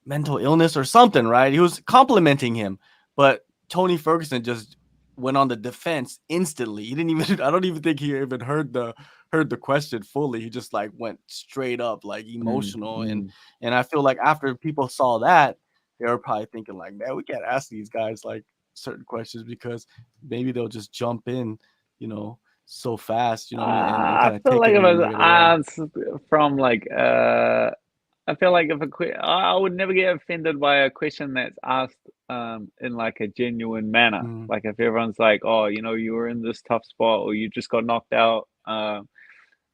mental illness or something, right? He was complimenting him, but Tony Ferguson just went on the defense instantly. He didn't even I don't even think he even heard the question fully. He just like went straight up like Mm, emotional, and mm. I feel like after people saw that, they were probably thinking like, man, we can't ask these guys like certain questions because maybe they'll just jump in, you know, so fast, you know what I mean, and I kind of feel take like it it in was the other way. from like I feel like I would never get offended by a question that's asked in like a genuine manner. Mm, Like if everyone's like, "Oh, you were in this tough spot, or you just got knocked out.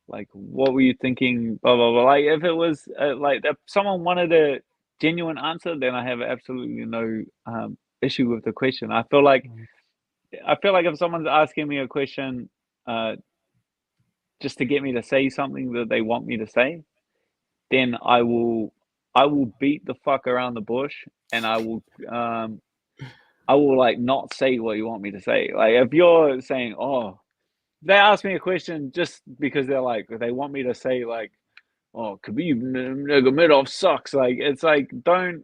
Like, what were you thinking?" Blah blah blah. Like if it was like if someone wanted a genuine answer, then I have absolutely no issue with the question. mm, I feel like if someone's asking me a question uh, just to get me to say something that they want me to say, then I will beat the fuck around the bush, and um I will like not say what you want me to say. Like if you're saying, "Oh," they ask me a question just because they want me to say like, "Oh, Khabib Nurmagomedov sucks." Like it's like don't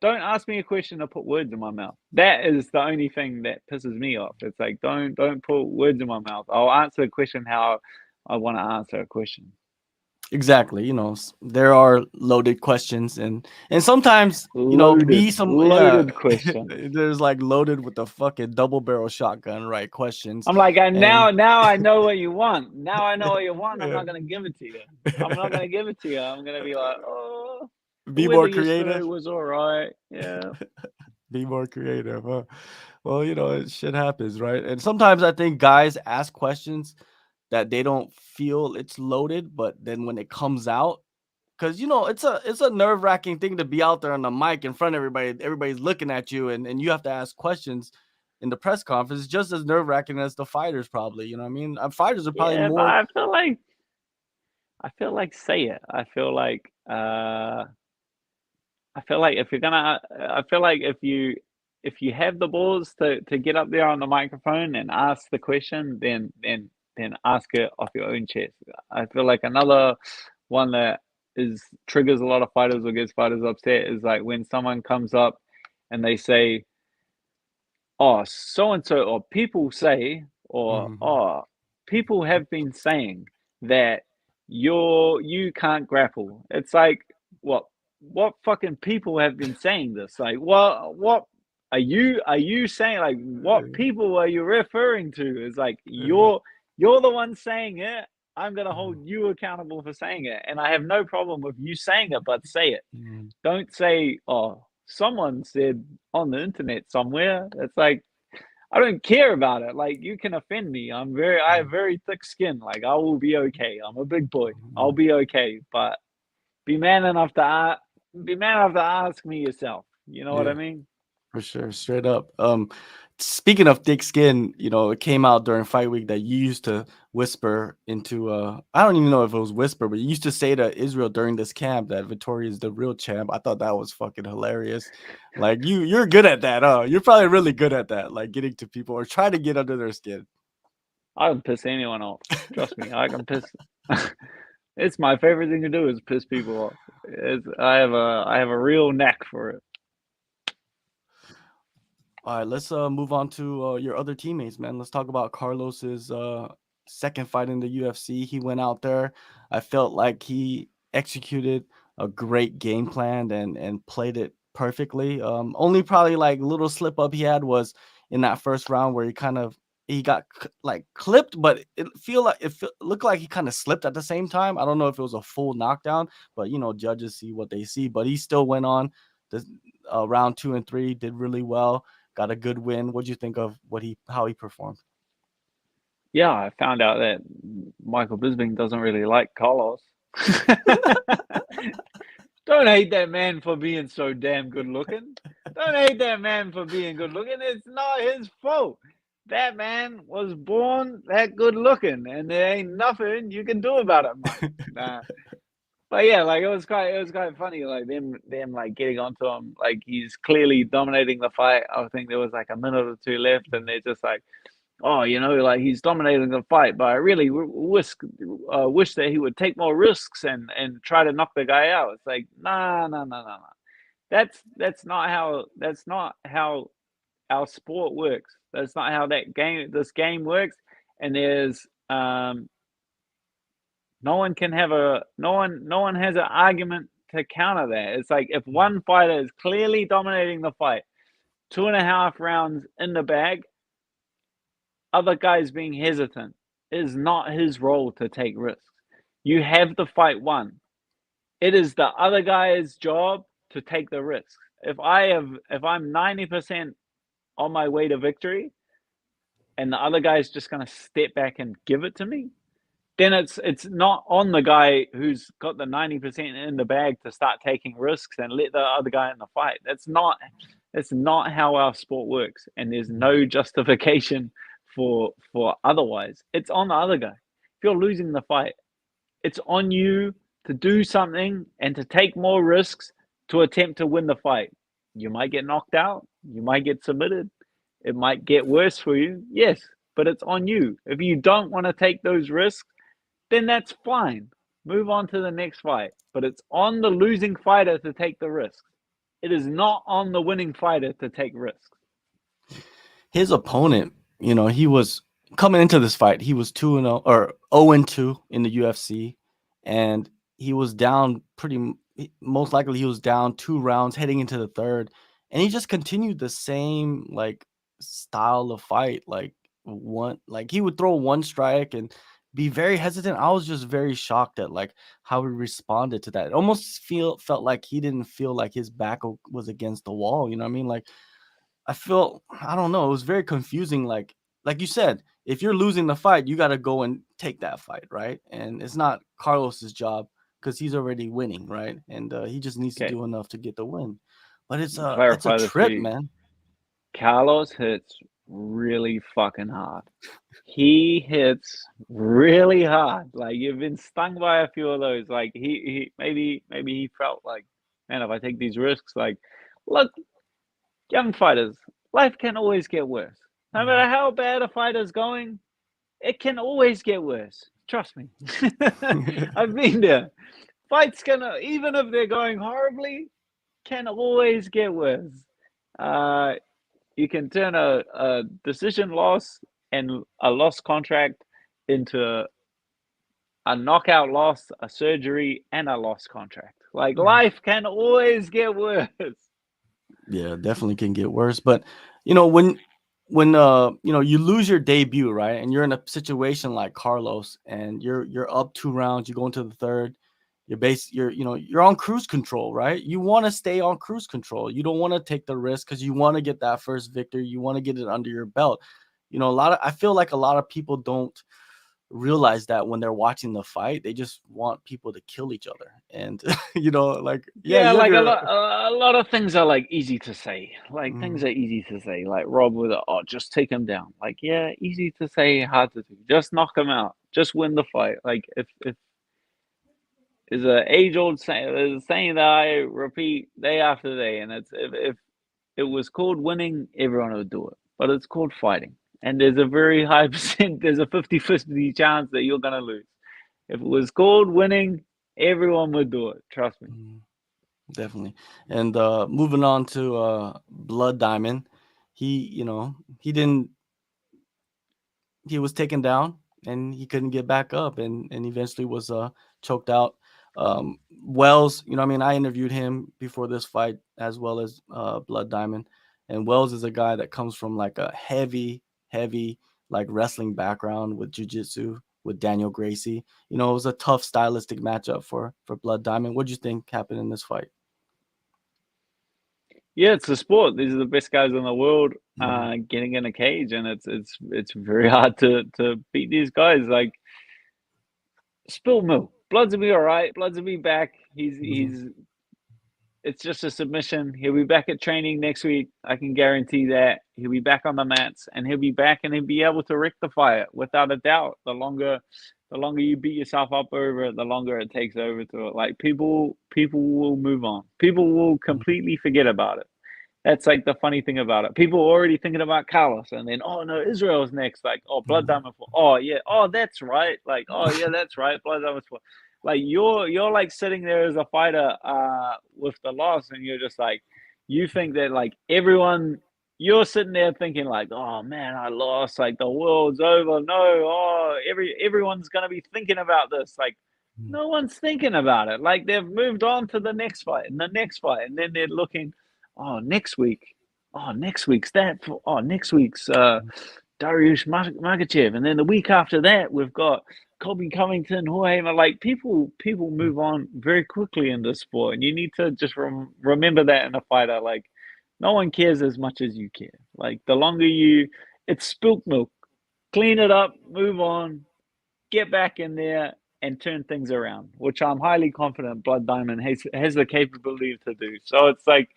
ask me a question to put words in my mouth. That is the only thing that pisses me off. It's like don't put words in my mouth. I'll answer a question how I want to answer a question. exactly. There are loaded questions, and sometimes yeah, Loaded question. there's like loaded with the fucking double barrel shotgun, right? Questions, I'm like, and and now I know what you want. Now I know what you want. I'm yeah. not gonna give it to you. I'm not gonna give it to you. I'm gonna be like, oh, the Be weather more yesterday creative. was all right. Yeah. Be more creative. Huh? Well, shit happens, right? And sometimes I think guys ask questions that they don't feel it's loaded, but then when it comes out, because it's a nerve wracking thing to be out there on the mic in front of everybody. Everybody's looking at you, and you have to ask questions in the press conference. It's just as nerve wracking as the fighters, probably. You know what I mean? Fighters are probably Yeah, but more. I feel like say it. I feel like if you're gonna I feel like if you have the balls to get up there on the microphone and ask the question, then ask it off your own chest. I feel like another one that is triggers a lot of fighters or gets fighters upset is like when someone comes up and they say, "Oh, so and so," or people say, or Mhm. "Oh, people have been saying that you can't grapple." It's like, what what fucking people have been saying this? Like, what are you saying? Like, what people are you referring to? It's like you're the one saying it. I'm gonna hold you accountable for saying it, and I have no problem with you saying it, but say it. Mhm. Don't say, "Oh, someone said on the internet somewhere." It's like I don't care about it. Like you can offend me. I have very thick skin. Like I will be okay. I'm a big boy. I'll Mhm. be okay. But be man enough to be man enough to ask me yourself. You know what I Yeah. mean? For sure, straight up. Speaking of thick skin, it came out during fight week that you used to whisper into I don't even know if it was whisper, but you used to say to Israel during this camp that Vittoria is the real champ. I thought that was fucking hilarious. Like you're good at that, You're probably really good at that, like getting to people or try to get under their skin. I can piss anyone off. Trust me, I can piss. It's my favorite thing to do is piss people off. I have a real knack for it. All right, let's move on to your other teammates, man. Let's talk about Carlos's second fight in the UFC. He went out there. I felt like he executed a great game plan and played it perfectly. Only probably like little slip up he had was in that first round where he got like clipped, but looked like he kind of slipped at the same time. I don't know if it was a full knockdown, but judges see what they see. But he still went on. The round 2 and 3 did really well, got a good win. What'd you think of how he performed? Yeah, I found out that Michael Bisping doesn't really like Carlos. Don't hate that man for being so damn good looking. Don't hate that man for being good looking. It's not his fault. That man was born that good looking, and there ain't nothing you can do about it, Mike. Nah. But yeah, like it was quite funny, like them like getting onto him. Like he's clearly dominating the fight. I think there was like a minute or two left, and they're just like, "Oh, like he's dominating the fight, but I really wish that he would take more risks and try to knock the guy out." It's like, nah, nah, nah, nah, nah. That's not how our sport works. That's not how this game works. And there's no one has an argument to counter that. It's like if one fighter is clearly dominating the fight, 2.5 rounds in the bag, other guys being hesitant is not his role to take risks. You have the fight won. it is the other guy's job to take the risk. If I'm 90% on my way to victory and the other guy's just going to step back and give it to me, then it's not on the guy who's got the 90% in the bag to start taking risks and let the other guy in the fight. That's not how our sport works, and there's no justification for otherwise. It's on the other guy. If you're losing the fight, it's on you to do something and to take more risks to attempt to win the fight. You might get knocked out, you might get submitted, it might get worse for you, yes, but it's on you. If you don't want to take those risks, then that's fine. Move on to the next fight. But it's on the losing fighter to take the risks. It is not on the winning fighter to take risks. His opponent, he was coming into this fight, he was 2-0 or 0-2 in the UFC, and he was down most likely he was down 2 rounds heading into the third, and he just continued the same style of fight. He would throw one strike and be very hesitant. I was just very shocked at how he responded to that. It almost felt like he didn't feel like his back was against the wall. You know what I mean? I don't know. It was very confusing. Like you said, if you're losing the fight, you got to go and take that fight, right? And it's not Carlos's job because he's already winning, right? And he just needs to do enough to get the win. But it's a trip, man. Carlos hits really fucking hard. He hits really hard. Like, you've been stung by a few of those. Like, he maybe he felt like, man, if I take these risks, look, young fighters, life can always get worse. No matter how bad a fighter's going, it can always get worse. Trust me. I've been there. Fights even if they're going horribly, can always get worse. You can turn a decision loss and a lost contract into a knockout loss, a surgery, and a lost contract. Life can always get worse. Yeah, definitely can get worse. But when you lose your debut, right, and you're in a situation like Carlos, and you're up 2 rounds, you go into the third, you're on cruise control, right? You want to stay on cruise control. You don't want to take the risk because you want to get that first victory. You want to get it under your belt. I feel like a lot of people don't realize that when they're watching the fight. They just want people to kill each other, and a lot of things are easy to say. Things are easy to say, like Rob with just take him down. Easy to say, hard to do. Just knock him out, just win the fight. If is an age-old saying that I repeat day after day, and it's if it was called winning, everyone would do it, but it's called fighting. And there's a very high there's a 50-50 chance that you're going to lose. If it was called winning, everyone would do it. Trust me. Definitely. And moving on to Blood Diamond, he was taken down and he couldn't get back up, and eventually was choked out. Wells, I interviewed him before this fight as well as Blood Diamond, and Wells is a guy that comes from a heavy wrestling background with jiu-jitsu with Daniel Gracie. It was a tough stylistic matchup for Blood Diamond. What do you think happened in this fight? Yeah, it's a sport. These are the best guys in the world getting in a cage, and it's very hard to beat these guys. Spill milk. Bloods will be all right. Bloods will be back. It's just a submission. He'll be back at training next week. I can guarantee that. He'll be back on the mats, and he'll be back, and he'll be able to rectify it without a doubt. The longer you beat yourself up over it, the longer it takes over to it. People will move on. People will completely forget about it. That's the funny thing about it. People are already thinking about Carlos, and then, oh no, Israel's next. Blood Diamond 4. Oh yeah, oh that's right. Oh yeah, that's right. Blood Diamond 4. You're sitting there as a fighter with the loss, and you're just you think that everyone, you're sitting there thinking oh man, I lost, the world's over. No, everyone's gonna be thinking about this. No one's thinking about it. They've moved on to the next fight and the next fight, and then they're looking, next week's Dariush Makachev, and then the week after that we've got Colby Covington, Jorge. Like people move on very quickly in this sport, and you need to just remember that in a fighter. Like no one cares as much as you care. Like the longer it's spilt milk. Clean it up, move on, get back in there, and turn things around, which I'm highly confident Blood Diamond has the capability to do. So it's like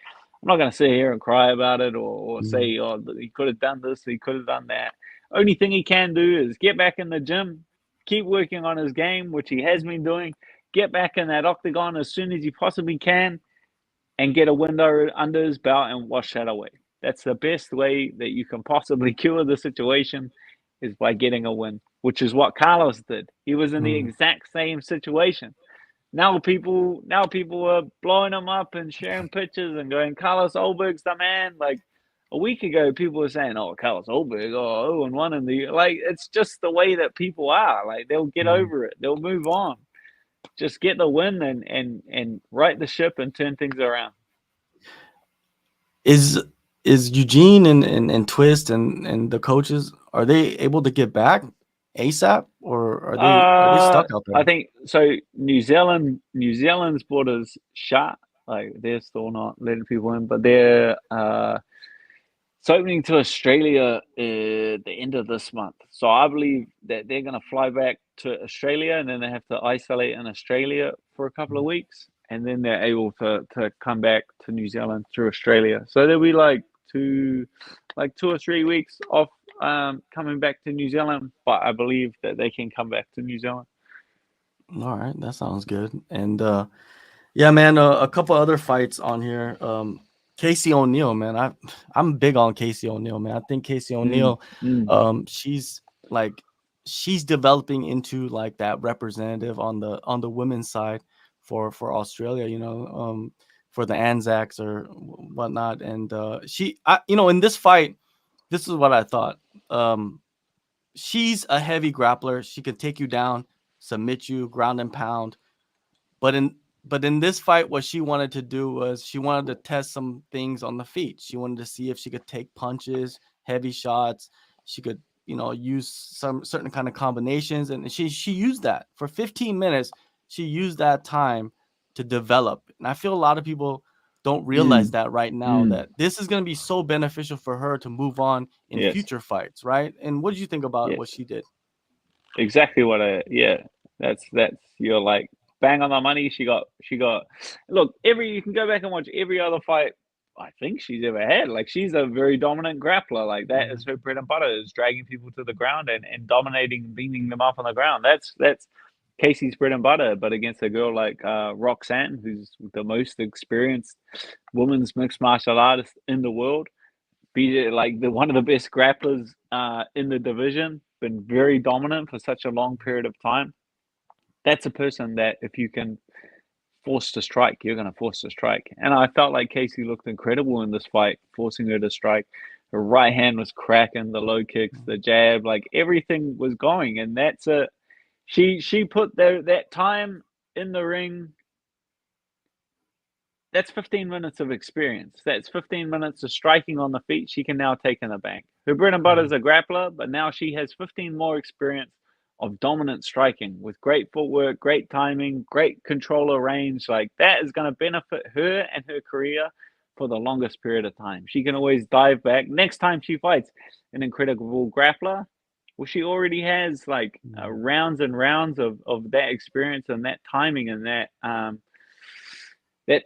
I'm not going to sit here and cry about it or say, oh, he could have done this, he could have done that. Only thing he can do is get back in the gym, keep working on his game, which he has been doing, get back in that octagon as soon as he possibly can, and get a window under his belt and wash that away. That's the best way that you can possibly cure the situation is by getting a win, which is what Carlos did. He was in the exact same situation. Now people are blowing him up and sharing pictures and going, Carlos Olberg's the man. Like a week ago, people were saying, oh, Carlos Olberg, 0-1 in the like. It's just the way that people are. Like they'll get over it. They'll move on. Just get the win and right the ship and turn things around. Is Eugene and Twist and the coaches, are they able to get back ASAP, or are they stuck out there? I think so. New Zealand's borders shut. Like they're still not letting people in, but they're it's opening to Australia at the end of this month. So I believe that they're going to fly back to Australia, and then they have to isolate in Australia for a couple of weeks, and then they're able to come back to New Zealand through Australia. So there'll be like 2 or 3 weeks off coming back to New Zealand, but I believe that they can come back to New Zealand. All right, that sounds good. And yeah, man, a couple other fights on here. Casey O'Neill, man, I'm big on Casey O'Neill, man. I think Casey O'Neill, she's developing into like that representative on the women's side for Australia, you know, for the Anzacs or whatnot. And in this fight, this is what I thought. She's a heavy grappler. She can take you down, submit you, ground and pound. But in this fight, what she wanted to do was she wanted to test some things on the feet. She wanted to see if she could take punches, heavy shots. She could, use some certain kind of combinations. And she used that for 15 minutes. She used that time to develop. And I feel a lot of people don't realize that right now, that this is going to be so beneficial for her to move on in future fights, right? And what did you think about what she did? Exactly what that's you're like bang on the money. She got look, you can go back and watch every other fight I think she's ever had. Like she's a very dominant grappler. Like that is her bread and butter, is dragging people to the ground and dominating, beating them up on the ground. That's Casey's bread and butter. But against a girl like Roxanne, who's the most experienced women's mixed martial artist in the world, like one of the best grapplers in the division, been very dominant for such a long period of time. That's a person that if you can force to strike, you're going to force to strike. And I felt like Casey looked incredible in this fight, forcing her to strike. Her right hand was cracking, the low kicks, the jab, like everything was going. And that's she put that time in the ring. That's 15 minutes of experience. That's 15 minutes of striking on the feet she can now take in the bank. Her bread and butter is a grappler, but now she has 15 more experience of dominant striking with great footwork, great timing, great controller range. Like that is going to benefit her and her career for the longest period of time. She can always dive back. Next time she fights an incredible grappler, well, she already has like rounds and rounds of that experience and that timing and that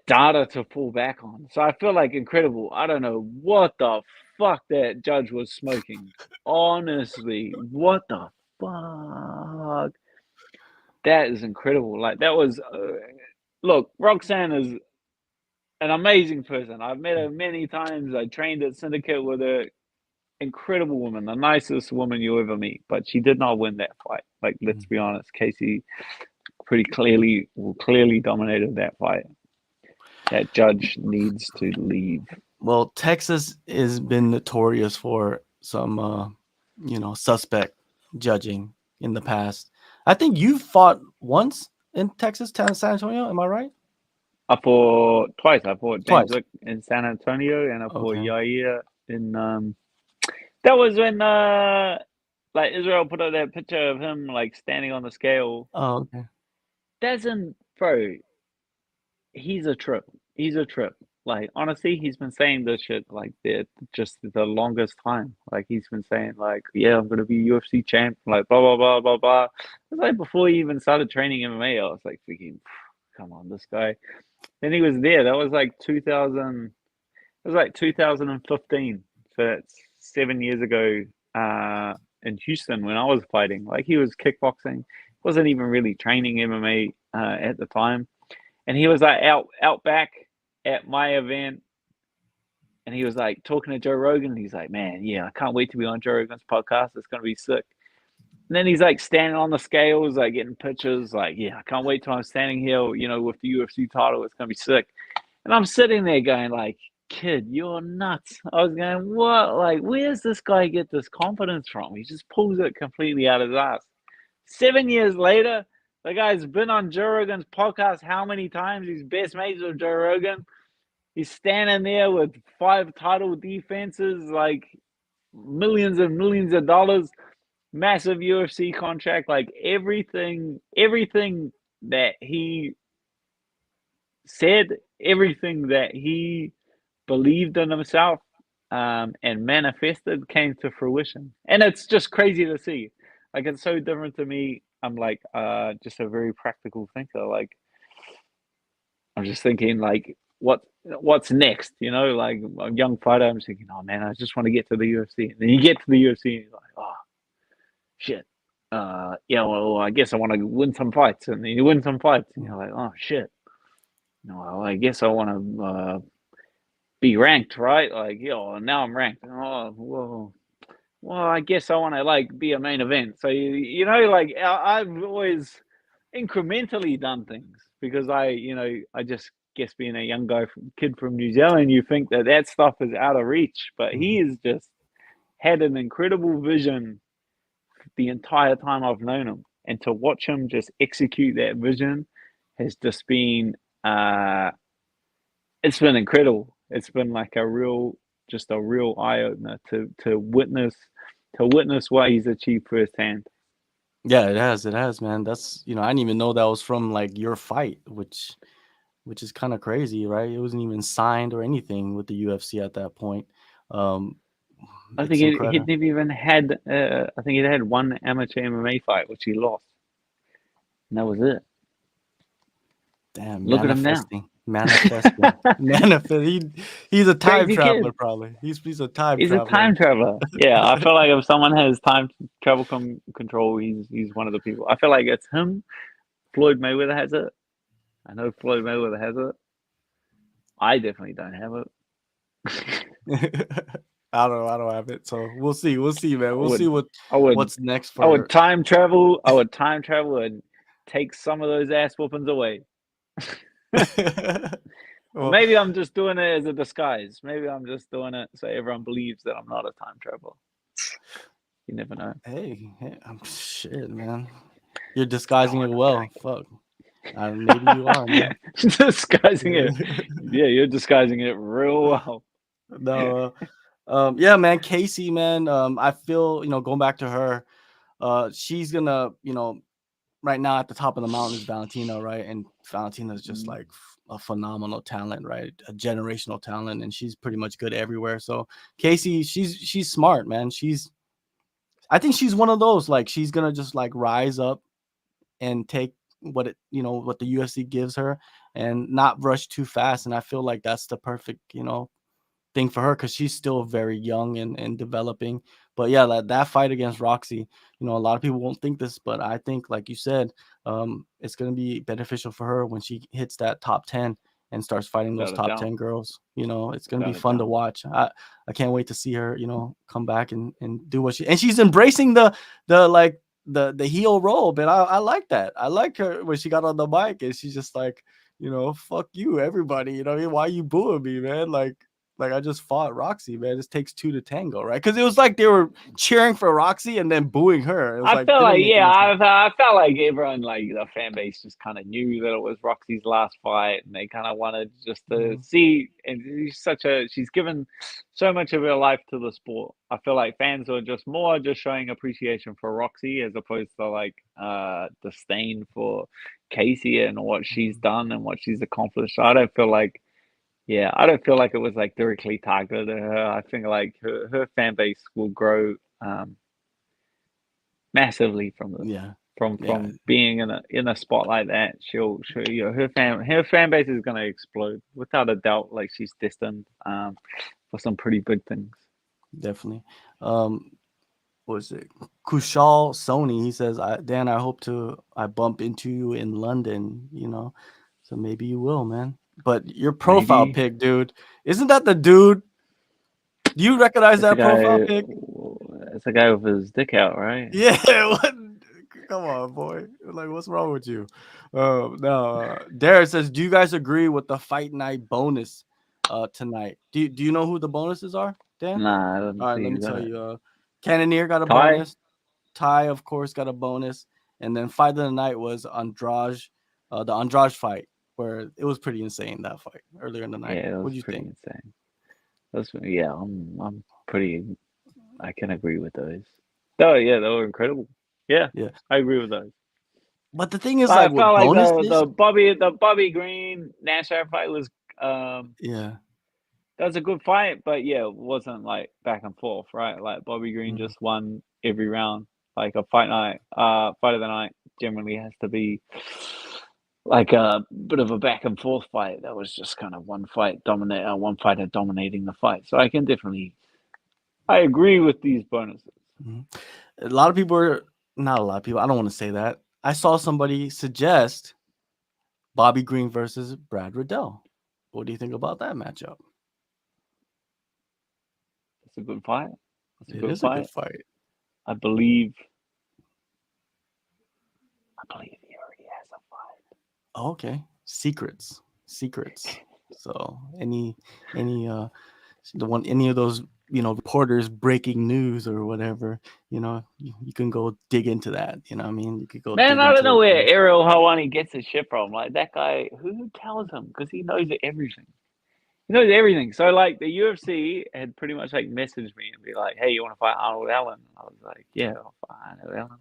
data to fall back on. So I feel like incredible. I don't know what the fuck that judge was smoking. Honestly, what the fuck? That is incredible. Like that was look, Roxanne is an amazing person. I've met her many times. I trained at Syndicate with her. Incredible woman, the nicest woman you ever meet, but she did not win that fight. Like, let's be honest, Casey pretty clearly dominated that fight. That judge needs to leave. Well, Texas has been notorious for some, suspect judging in the past. I think you fought once in Texas, San Antonio. Am I right? I fought twice. I fought James Wick in San Antonio, and I fought Yair in That was when like Israel put out that picture of him like standing on the scale. Oh, okay. Doesn't bro, he's a trip. He's a trip. Like honestly, he's been saying this shit like just the longest time. Like he's been saying like, yeah, I'm gonna be UFC champ, like blah blah blah blah blah. It's like before he even started training MMA, I was like thinking, come on, this guy. Then he was there. That was like 2000. It was like 2015. So that's 7 years ago. In Houston when I was fighting. Like he was kickboxing, wasn't even really training MMA at the time, and he was like out back at my event, and he was like talking to Joe Rogan. And he's like, "Man, yeah, I can't wait to be on Joe Rogan's podcast. It's gonna be sick." And then he's like standing on the scales, like getting pictures. Like, yeah, I can't wait till I'm standing here, with the UFC title. It's gonna be sick. And I'm sitting there going like, kid, you're nuts. I was going, what? Like, where's this guy get this confidence from? He just pulls it completely out of his ass. 7 years later, the guy's been on Joe Rogan's podcast how many times? He's best mates with Joe Rogan. He's standing there with 5 title defenses, like millions and millions of dollars, massive UFC contract, like everything that he said, everything that he believed in himself and manifested came to fruition. And it's just crazy to see. Like, it's so different to me. I'm like just a very practical thinker. Like, I'm just thinking, like, what's next? Like a young fighter, I'm thinking, oh man, I just want to get to the UFC. And then you get to the UFC and you're like, oh shit. Yeah, well, I guess I want to win some fights. And then you win some fights and you're like, oh shit. No, well, I guess I want to be ranked, right? Like, now I'm ranked. Oh, well, I guess I want to like be a main event. So like I've always incrementally done things because I just guess being a young kid from New Zealand, you think that stuff is out of reach, but he has just had an incredible vision the entire time I've known him, and to watch him just execute that vision has just been it's been incredible. It's been like a real eye opener to witness what he's achieved firsthand. Yeah, it has, man. That's I didn't even know that was from like your fight, which is kind of crazy, right? It wasn't even signed or anything with the UFC at that point. I think It's he'd incredible. never even had. I think he'd had one amateur MMA fight, which he lost, and that was it. Damn, Look at him now. manifesting. He's a time Crazy traveler, kid. probably. He's a time He's a traveler. time traveler. Yeah, I feel like if someone has time travel control, he's one of the people. I feel like it's him. Floyd Mayweather has it. I know Floyd Mayweather has it. I definitely don't have it. I don't have it. So we'll see, man. We'll see I would what's next I would for. time travel. I would time travel and take some of those ass whoopings away. Well, Maybe I'm just doing it as a disguise. Maybe I'm just doing it so everyone believes that I'm not a time traveler. You never know. hey, I'm shit, man. You're disguising it well. Fuck. Maybe you are, man. Disguising it. Yeah, you're disguising it real well. No, yeah, man. Casey, man. I feel going back to her. She's gonna right now at the top of the mountain is Valentina, right? And Valentina is just like a phenomenal talent, right? A generational talent, and she's pretty much good everywhere. So Casey, she's smart, man. I think she's one of those, like, she's gonna just like rise up and take what the UFC gives her and not rush too fast. And I feel like that's the perfect thing for her because she's still very young and developing. But yeah, that fight against Roxy, a lot of people won't think this, but I think, like you said, it's going to be beneficial for her when she hits that top 10 and starts fighting those top 10 girls. It's going to be fun to watch. I can't wait to see her, come back and do what she's embracing the heel role. But I like that. I like her when she got on the mic and she's just like, fuck you, everybody. Why are you booing me, man? Like, Like, I just fought Roxy, man. It just takes two to tango, right? Because it was like they were cheering for Roxy and then booing her. It was I felt didn't like, make yeah, any sense. I felt like everyone, like the fan base, just kind of knew that it was Roxy's last fight, and they kind of wanted just to see. And she's given so much of her life to the sport. I feel like fans are just showing appreciation for Roxy as opposed to like disdain for Casey and what she's done and what she's accomplished. I don't feel like. Yeah, I don't feel like it was like directly targeted at her. I think like her fan base will grow massively from this. Yeah. From being in a spot like that, she'll you know, her fan base is gonna explode without a doubt. Like she's destined for some pretty big things. Definitely. What is it? Kushal Sony. He says, Dan, I hope I bump into you in London, you know. So maybe you will, man. But your profile Maybe. pic, dude, isn't that the dude? Do you recognize that profile pic? It's a guy with his dick out, right? Yeah. What? Come on, boy. Like, what's wrong with you? No. Derek says, do you guys agree with the fight night bonus tonight? Do you know who the bonuses are, Dan? Nah, I don't All right, see let me you got tell it. you. Cannoneer got a Ty? bonus. Ty, of course, got a bonus. And then fight of the night was Andrade, the Andrade fight, where it was pretty insane, that fight earlier in the night. Yeah, that What was do you pretty think? insane. I'm pretty. I can agree with those. Oh yeah, they were incredible. Yeah, Yeah. I agree with those. But the thing is, I like, felt with like bonuses, the Bobby Green Nash fight was yeah. that was a good fight, but yeah, it wasn't like back and forth, right? Like Bobby Green Mhm. just won every round. Like a fight of the night generally has to be like a bit of a back and forth fight. That was just kind of one fighter dominating the fight. So I agree with these bonuses. Mhm. A lot of people are not a lot of people. I don't want to say that. I saw somebody suggest Bobby Green versus Brad Riddell. What do you think about that matchup? It's a good fight. It's a It good is a good fight. fight. I believe he already has a fight. Oh, okay. Secrets. So any any of those, reporters breaking news or whatever, you can go dig into that. You know what I mean? You could go Man, dig I don't into know it. where Ariel Helwani gets his shit from. Like that guy, who tells him? Because he knows everything. He knows everything. So like the UFC had pretty much like messaged me and be like, "Hey, you want to fight Arnold Allen?" And I was like, "Yeah, I'll fight Arnold Allen."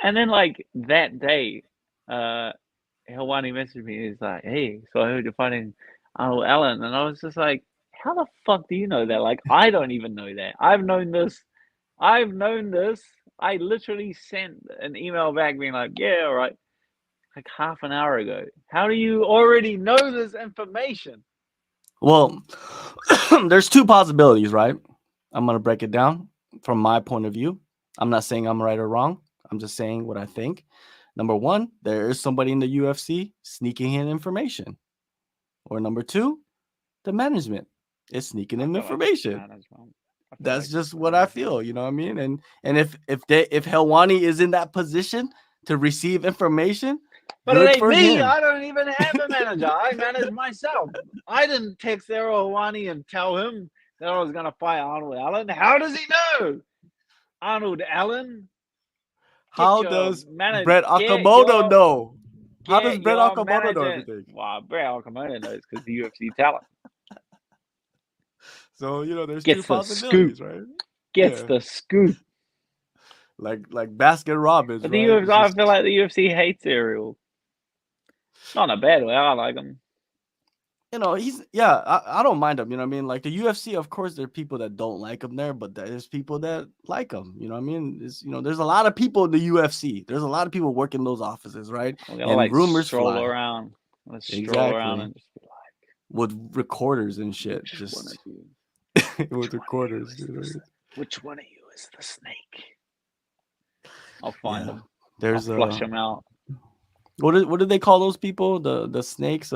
And then like that day, Helwani messaged me. He's like, "Hey, so I heard you're fighting Arnold Allen," and I was just like, "How the fuck do you know that? Like, I don't even know that. I've known this. I've known this. I literally sent an email back being like, yeah, all right, like half an hour ago. How do you already know this information?" Well, there's two possibilities, right? I'm gonna break it down from my point of view. I'm not saying I'm right or wrong. I'm just saying what I think. Number one, there is somebody in the UFC sneaking in information. Or number two, the management is sneaking I in feel like it's information. management. I feel That's like it's just what I management. feel, you know what I mean? And if Helwani is in that position to receive information, But it good ain't for me. him. I don't even have a manager. I manage myself. I didn't text Errol Hawani and tell him that I was going to fight Arnold Allen. How does he know? Arnold Allen, get How your does manager, Brett Okamoto know? How does get Brett your Okamoto know manager. everything? Well, Brett Okamoto knows because the UFC talent So, there's two gets the scoop. possibilities, right? Gets Yeah. the scoop. Like Baskin Robbins, But the right? UFC, It's I just feel like the UFC hates Ariel. Not in a bad way. I like him. I don't mind him, you know what I mean? Like the UFC, of course, there are people that don't like him there, but there's people that like him, you know what I mean? There's a lot of people in the UFC. There's a lot of people working those offices, right? We're gonna And like rumors stroll fly. around. Let's stroll around Exactly. and just be like, With recorders and shit. which one of Just you? with Which one of you recorders. is the which one of you is the snake? I'll find Yeah. him. I'll There's flush him out. what did they call those people? The snakes?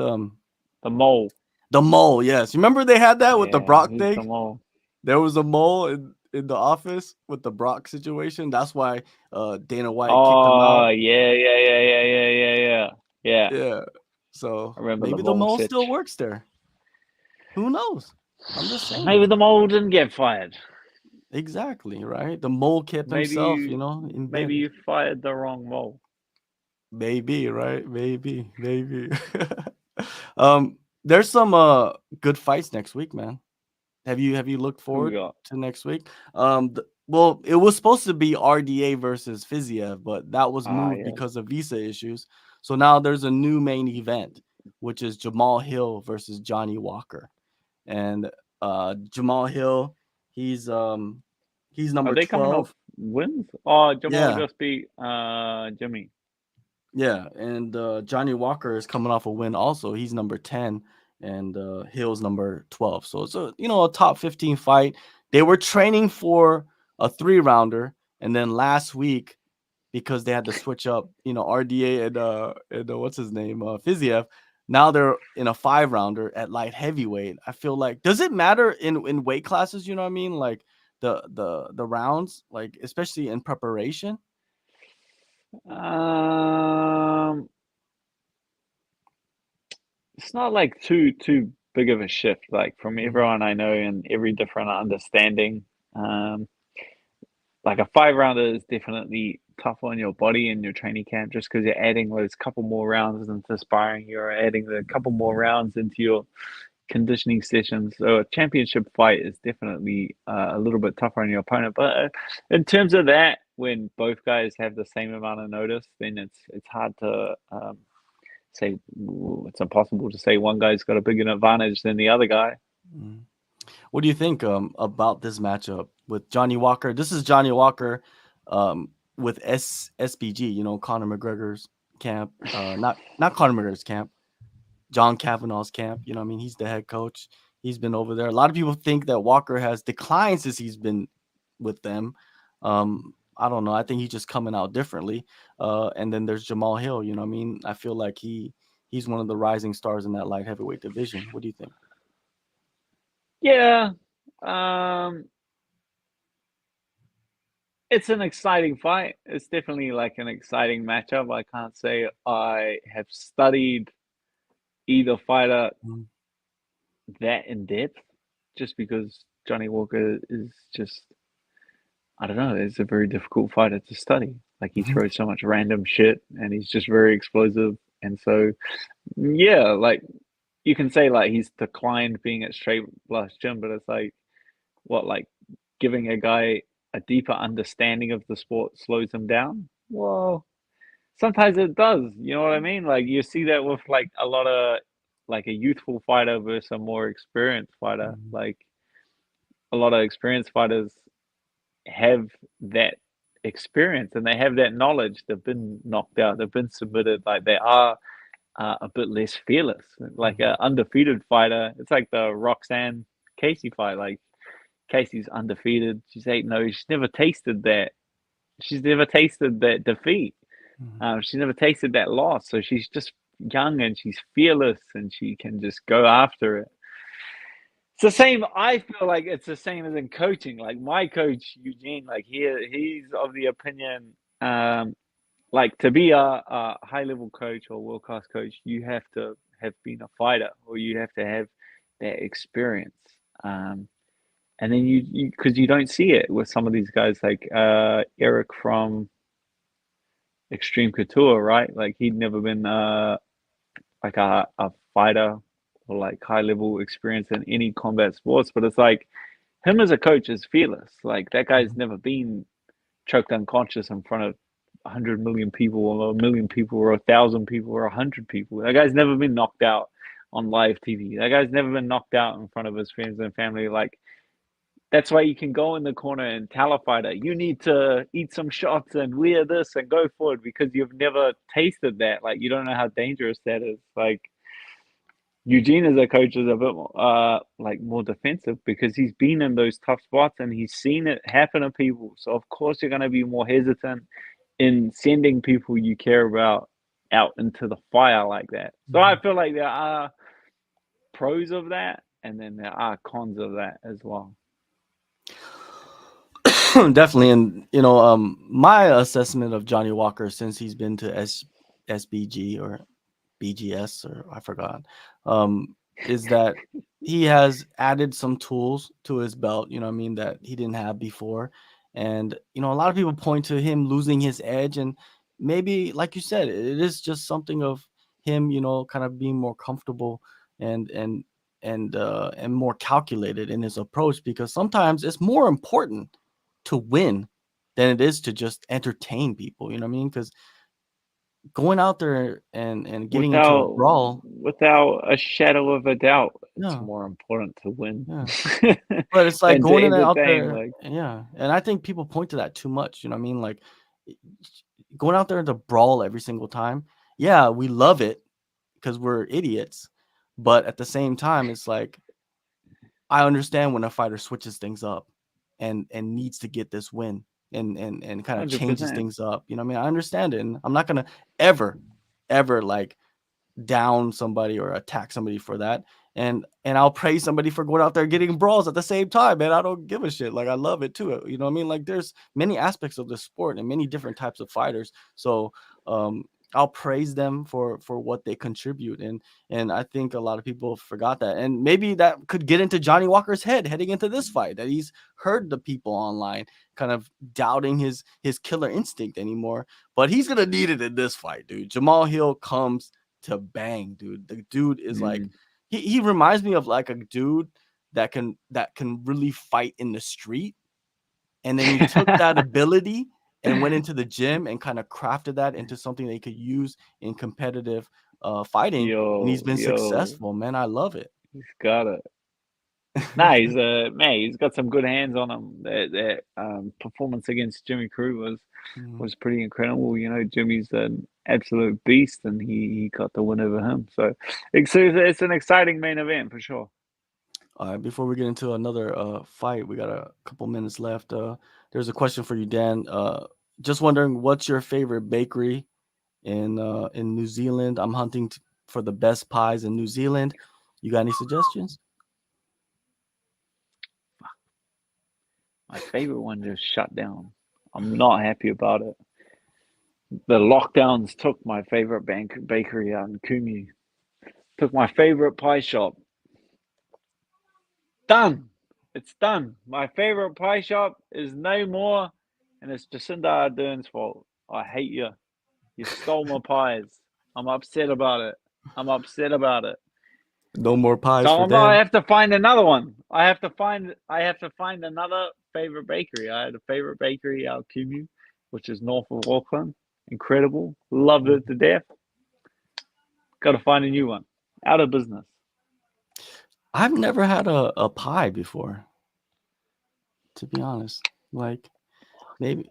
The mole. The mole, yes. You remember they had that with the Yeah, Brock who's the thing? mole? There was a mole in the office with the Brock situation. That's why Dana White kicked him Oh out. yeah. Yeah. Yeah. So I remember the maybe the mole mole still sitch. works there. Who knows? I'm just Maybe saying. the mole didn't get fired. Exactly, right? The mole kept Maybe himself, you in maybe bed. you fired the wrong mole. Maybe, right? Maybe. There's some good fights next week, man. Have you looked Who we forward got? to next week? Well, it was supposed to be RDA versus Fiziev, but that was Ah, moved yes. because of visa issues. So now there's a new main event, which is Jamal Hill versus Johnny Walker. And Jamal Hill, he's um he's Are number they coming off 12. wins? Oh, Jamal Yeah. just beat Jimmy. Yeah, and Johnny Walker is coming off a win also. He's number 10 and Hill's number 12. So it's a top 15 fight. They were training for a 3-rounder, and then last week, because they had to switch up, RDA and what's his name? Fiziev. Now they're in a 5-rounder at light heavyweight. I feel like, does it matter in weight classes, you know what I mean? Like the rounds, like especially in preparation? Um, it's not like too big of a shift. Like from Mhm. everyone I know and every different understanding. Um, like a 5-rounder is definitely tough on your body and your training camp just because you're adding those couple more rounds into sparring. You're adding the couple more rounds into your conditioning sessions. So a championship fight is definitely a little bit tougher on your opponent. But in terms of that, when both guys have the same amount of notice, then it's hard to say it's impossible to say one guy's got a bigger advantage than the other guy. Mhm. What do you think about this matchup with Johnny Walker? This is Johnny Walker with SBG, Conor McGregor's camp. Not Conor McGregor's camp, John Kavanaugh's camp. You know what I mean? He's the head coach. He's been over there. A lot of people think that Walker has declined since he's been with them. I don't know. I think he's just coming out differently. And then there's Jamal Hill. You know what I mean? I feel like he's one of the rising stars in that light heavyweight division. What do you think? Yeah, um, it's an exciting fight. It's definitely like an exciting matchup. I can't say I have studied either fighter Mhm. that in depth, just because Johnny Walker is just, I don't know, it's a very difficult fighter to study. Like he throws so much random shit and he's just very explosive. And so, yeah, like you can say like he's declined being at straight plus gym, but it's like what, like giving a guy a deeper understanding of the sport slows him down? Well, sometimes it does. You know what I mean? Like you see that with like a lot of like a youthful fighter versus a more experienced fighter. Mhm. Like a lot of experienced fighters have that experience and they have that knowledge. They've been knocked out. They've been submitted. Like they are a bit less fearless. Like Mhm. a undefeated fighter. It's like the Roxanne Casey fight. Like Casey's undefeated. She's 8-0. She's never tasted that. She's never tasted that defeat. Mhm. She's never tasted that loss. So she's just young and she's fearless and she can just go after it. It's the same. I feel like it's the same as in coaching. Like my coach Eugene, like he's of the opinion, like to be a high level coach or world class coach, you have to have been a fighter or you have to have that experience. Um, and then you because you don't see it with some of these guys like Eric from Extreme Couture, right? Like he'd never been like a fighter or like high level experience in any combat sports, but it's like him as a coach is fearless. Like that guy's Mhm. never been choked unconscious in front of 100 million people or a million people or 1,000 people or 100 people. That guy's never been knocked out on live TV. That guy's never been knocked out in front of his friends and family. Like that's why you can go in the corner and tell a fighter, you need to eat some shots and wear this and go forward because you've never tasted that. Like you don't know how dangerous that is. Like Eugene as a coach is a bit more, like more defensive because he's been in those tough spots and he's seen it happen to people. So of course you're going to be more hesitant in sending people you care about out into the fire like that. So I Mhm. feel like there are pros of that and then there are cons of that as well. Definitely, and my assessment of Johnny Walker since he's been to SBG or BGS or I forgot, is that he has added some tools to his belt, you know what I mean, that he didn't have before. And, you know, a lot of people point to him losing his edge. And maybe, like you said, it is just something of him, you know, kind of being more comfortable and, and more calculated in his approach, because sometimes it's more important to win than it is to just entertain people, you know what I mean? Because going out there and getting into a brawl, without a shadow of a doubt, it's yeah, more important to win yeah. But it's like than to going in and out entertain. there, Like, yeah, and I think people point to that too much, you know what I mean? Like, y- going out there to brawl every single time, yeah, we love it because we're idiots, but at the same time, it's like, I understand when a fighter switches things up and needs to get this win and kind of changes 100%. things up, you know what I mean? I understand it, and I'm not gonna ever, ever, like, down somebody or attack somebody for that. And I'll praise somebody for going out there getting brawls at the same time, man. I don't give a shit. Like, I love it too. You know what I mean? Like, there's many aspects of the sport and many different types of fighters. So um I'll praise them for what they contribute. And I think a lot of people forgot that. And maybe that could get into Johnny Walker's head heading into this fight, that he's heard the people online kind of doubting his killer instinct anymore. But he's gonna need it in this fight, dude. Jamal Hill comes to bang, dude. The dude is like, Mm. he reminds me of like a dude that can really fight in the street, and then he took that ability and went into the gym and kind of crafted that into something that he could use in competitive fighting, and he's been Yo, successful, man. I love it. he's got it. Nah, he's man, he's got some good hands on him. That performance against Jimmy Crew Mhm. was pretty incredible. You know, Jimmy's an absolute beast, and he got the win over him. So it's an exciting main event for sure. All right, before we get into another fight, we got a couple minutes left. There's a question for you, Dan. Just wondering, what's your favorite bakery in New Zealand? I'm hunting for the best pies in New Zealand. You got any suggestions? My favorite one just shut down. I'm not happy about it. The lockdowns took my favorite bakery out in Kumi. Took my favorite pie shop. Done. It's done. My favorite pie shop is no more, and it's Jacinda Ardern's fault. I hate you. You stole my pies. I'm upset about it. I'm upset about it. No more pies So for I Dan. have to find another one. I have to find another favorite bakery. I had a favorite bakery out Kimu, which is north of Auckland. Incredible. Loved it to death. Got to find a new one. Out of business. I've never had a pie before, to be honest. Like, maybe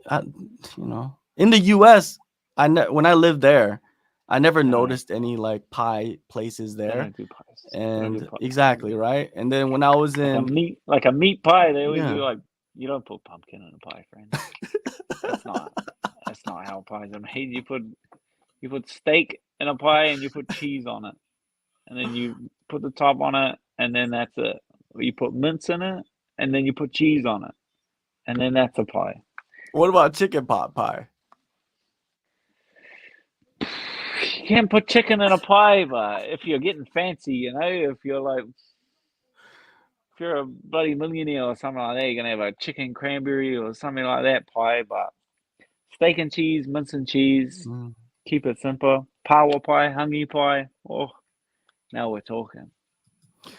in the US, when I lived there, I never They don't noticed any like pie places they there. don't do pies. They don't do And pies. exactly, right? And then when I was in, Like a meat pie. They always yeah. do like, you don't put pumpkin in a pie, friend. That's not that's not how pies are made. You put steak in a pie and you put cheese on it, and then you put the top on it, and then that's it. You put mince in it, and then you put cheese on it, and then that's a pie. What about chicken pot pie? You can't put chicken in a pie, but if you're getting fancy, if you're a bloody millionaire or something like that, you're gonna have a chicken cranberry or something like that pie. But steak and cheese, mince and cheese, Mm. keep it simple. Power pie, honey pie. Oh, now we're talking.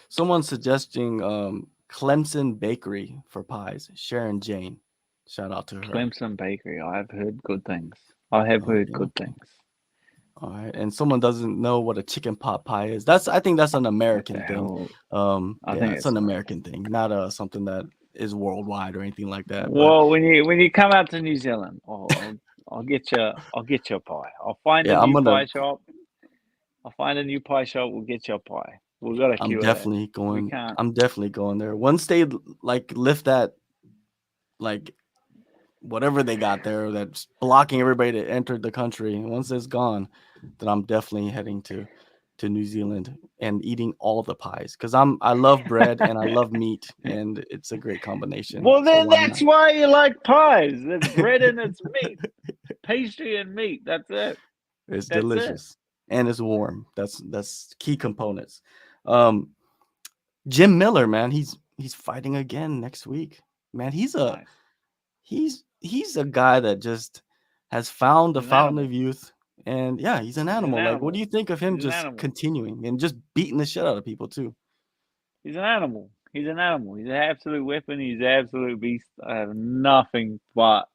Someone's suggesting Clemson Bakery for pies. Sharon Jane. Shout out to her. Clemson Bakery. I've heard good things. I have heard Okay, good okay. things. All right. And someone doesn't know what a chicken pot pie is. I think that's an What the American thing. hell? I Yeah, think it's it's an not. American thing, not something that is worldwide or anything like that. But Well, when you come out to New Zealand, I'll get you a pie. I'll find a yeah, new pie shop. I'll find a new pie shop. We'll get you a pie. We've got to I'm queue that. definitely We going. can't. I'm definitely going there. Once they like lift that, like, whatever they got there that's blocking everybody to enter the country. Once it's gone, then I'm definitely heading to New Zealand and eating all the pies, because I love bread and I love meat, and it's a great combination. Well, So then why that's not? why you like pies. It's bread and it's meat, pastry and meat. That's it. It's That's it. delicious and it's warm. That's key components. Um, Jim Miller, man, he's fighting again next week. Man, Nice. he's a guy that just has found the He's an fountain animal. of youth, and yeah, he's an He's an animal. Like, what do animal. you think of him He's an just animal. continuing and just beating the shit out of people too? He's an animal. He's an animal. He's an absolute weapon. He's an absolute beast. I have nothing but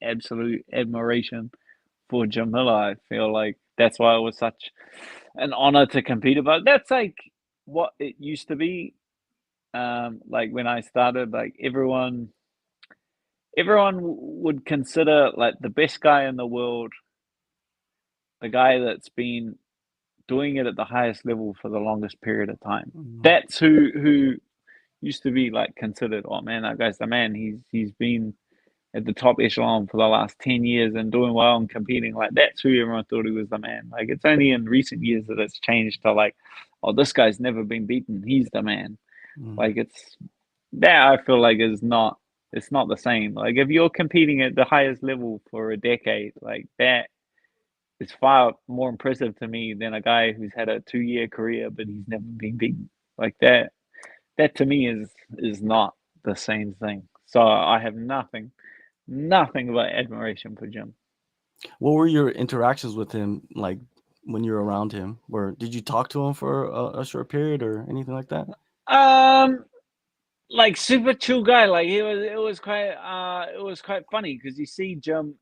absolute admiration for Jim Miller. I feel like that's why it was such an honor to compete about. That's like what it used to be. Like when I started, like everyone would consider like the best guy in the world, the guy that's been doing it at the highest level for the longest period of time. Mhm. That's who used to be like considered. Oh man, that guy's the man. He's been at the top echelon for the last 10 years and doing well and competing. Like that's who everyone thought he was the man. Like it's only in recent years that it's changed to like, oh, this guy's never been beaten. He's the man. Mhm. Like it's that I feel like is not it's not the same. Like if you're competing at the highest level for a decade, like that is far more impressive to me than a guy who's had a 2 year career but he's never been beaten. Like that to me is not the same thing. So I have nothing but admiration for Jim. What were your interactions with him like when you're around him? Or did you talk to him for a short period or anything like that? Um, like super chill guy. Like it was quite funny because you see Jim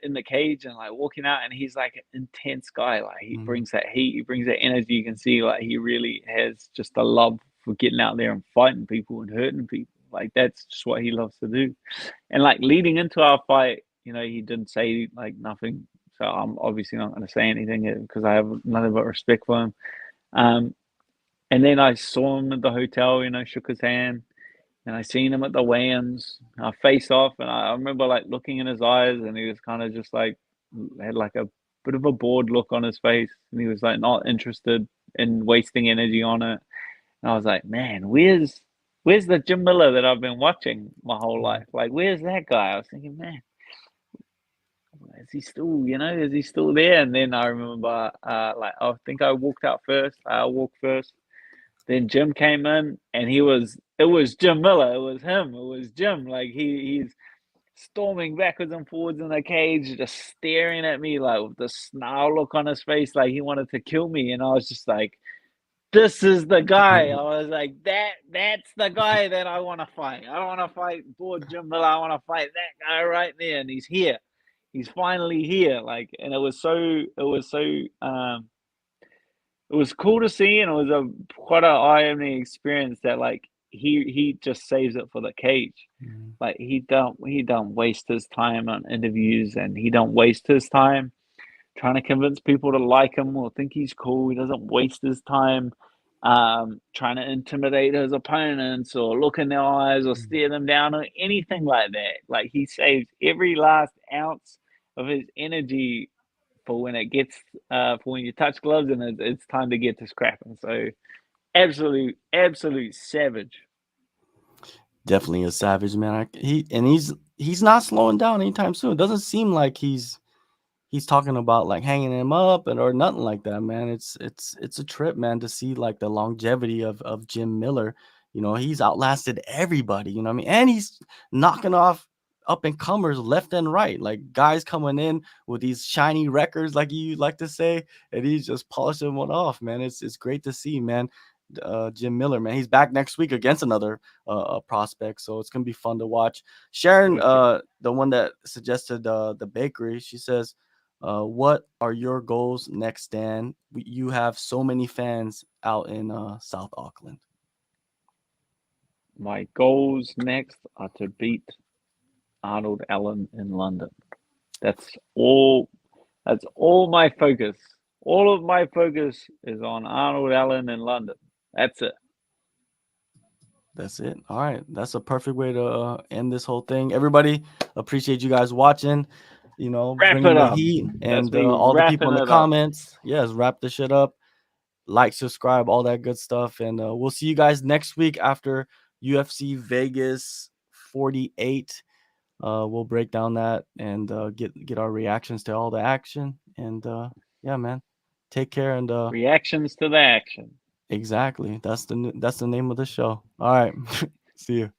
in the cage and like walking out, and he's like an intense guy. Like he Mhm. brings that heat, he brings that energy. You can see like he really has just a love for getting out there and fighting people and hurting people. Like that's just what he loves to do. And like leading into our fight, he didn't say like nothing. So I'm obviously not going to say anything because I have nothing but respect for him. Um, and then I saw him at the hotel, shook his hand, and I seen him at the weigh-ins. I face off, and I remember like looking in his eyes, and he was kind of just like had like a bit of a bored look on his face, and he was like not interested in wasting energy on it. And I was like, man, where's the Jim Miller that I've been watching my whole Mhm. life? Like, where's that guy? I was thinking, man, is he still there? And then I remember, like, I think I walked out first. I walked first. Then Jim came in, and it was Jim Miller. It was him. It was Jim. Like he's storming backwards and forwards in the cage, just staring at me like with the snarl look on his face, like he wanted to kill me. And I was just like, this is the guy. I was like, that's the guy that I want to fight. I don't want to fight poor Jim Miller. I want to fight that guy right there. And he's here. He's finally here. Like, and it was cool to see, and it was a quite an eye-opening experience that like he just saves it for the cage. Mhm. Like he don't waste his time on interviews, and he don't waste his time trying to convince people to like him or think he's cool. He doesn't waste his time trying to intimidate his opponents or look in their eyes or Mhm. stare them down or anything like that. Like he saves every last ounce of his energy for when it gets for when you touch gloves and it's time to get to scrapping. So absolute savage. Definitely a savage, man. He's not slowing down anytime soon. It doesn't seem like he's talking about like hanging him up and or nothing like that, man. It's a trip, man, to see like the longevity of Jim Miller. He's outlasted everybody, you know what I mean? And he's knocking off up and comers left and right. Like guys coming in with these shiny records, like you like to say, and he's just polishing one off, man. It's great to see, man. Jim Miller, man. He's back next week against another prospect, so it's gonna be fun to watch. Sharon, Wicked. the one that suggested the bakery, she says, what are your goals next, Dan? You have so many fans out in South Auckland. My goals next are to beat Arnold Allen in London. That's all. That's all my focus. All of my focus is on Arnold Allen in London. That's it. That's it. All right. That's a perfect way to end this whole thing. Everybody, appreciate you guys watching, Wrap bringing it the up. heat That's and me all the people wrapping in the it up. comments. Yes, wrap the shit up. Like, subscribe, all that good stuff. And we'll see you guys next week after UFC Vegas 48. We'll break down that and get our reactions to all the action. And yeah, man, take care and Reactions to the action. Exactly. That's the name of the show. All right. See you.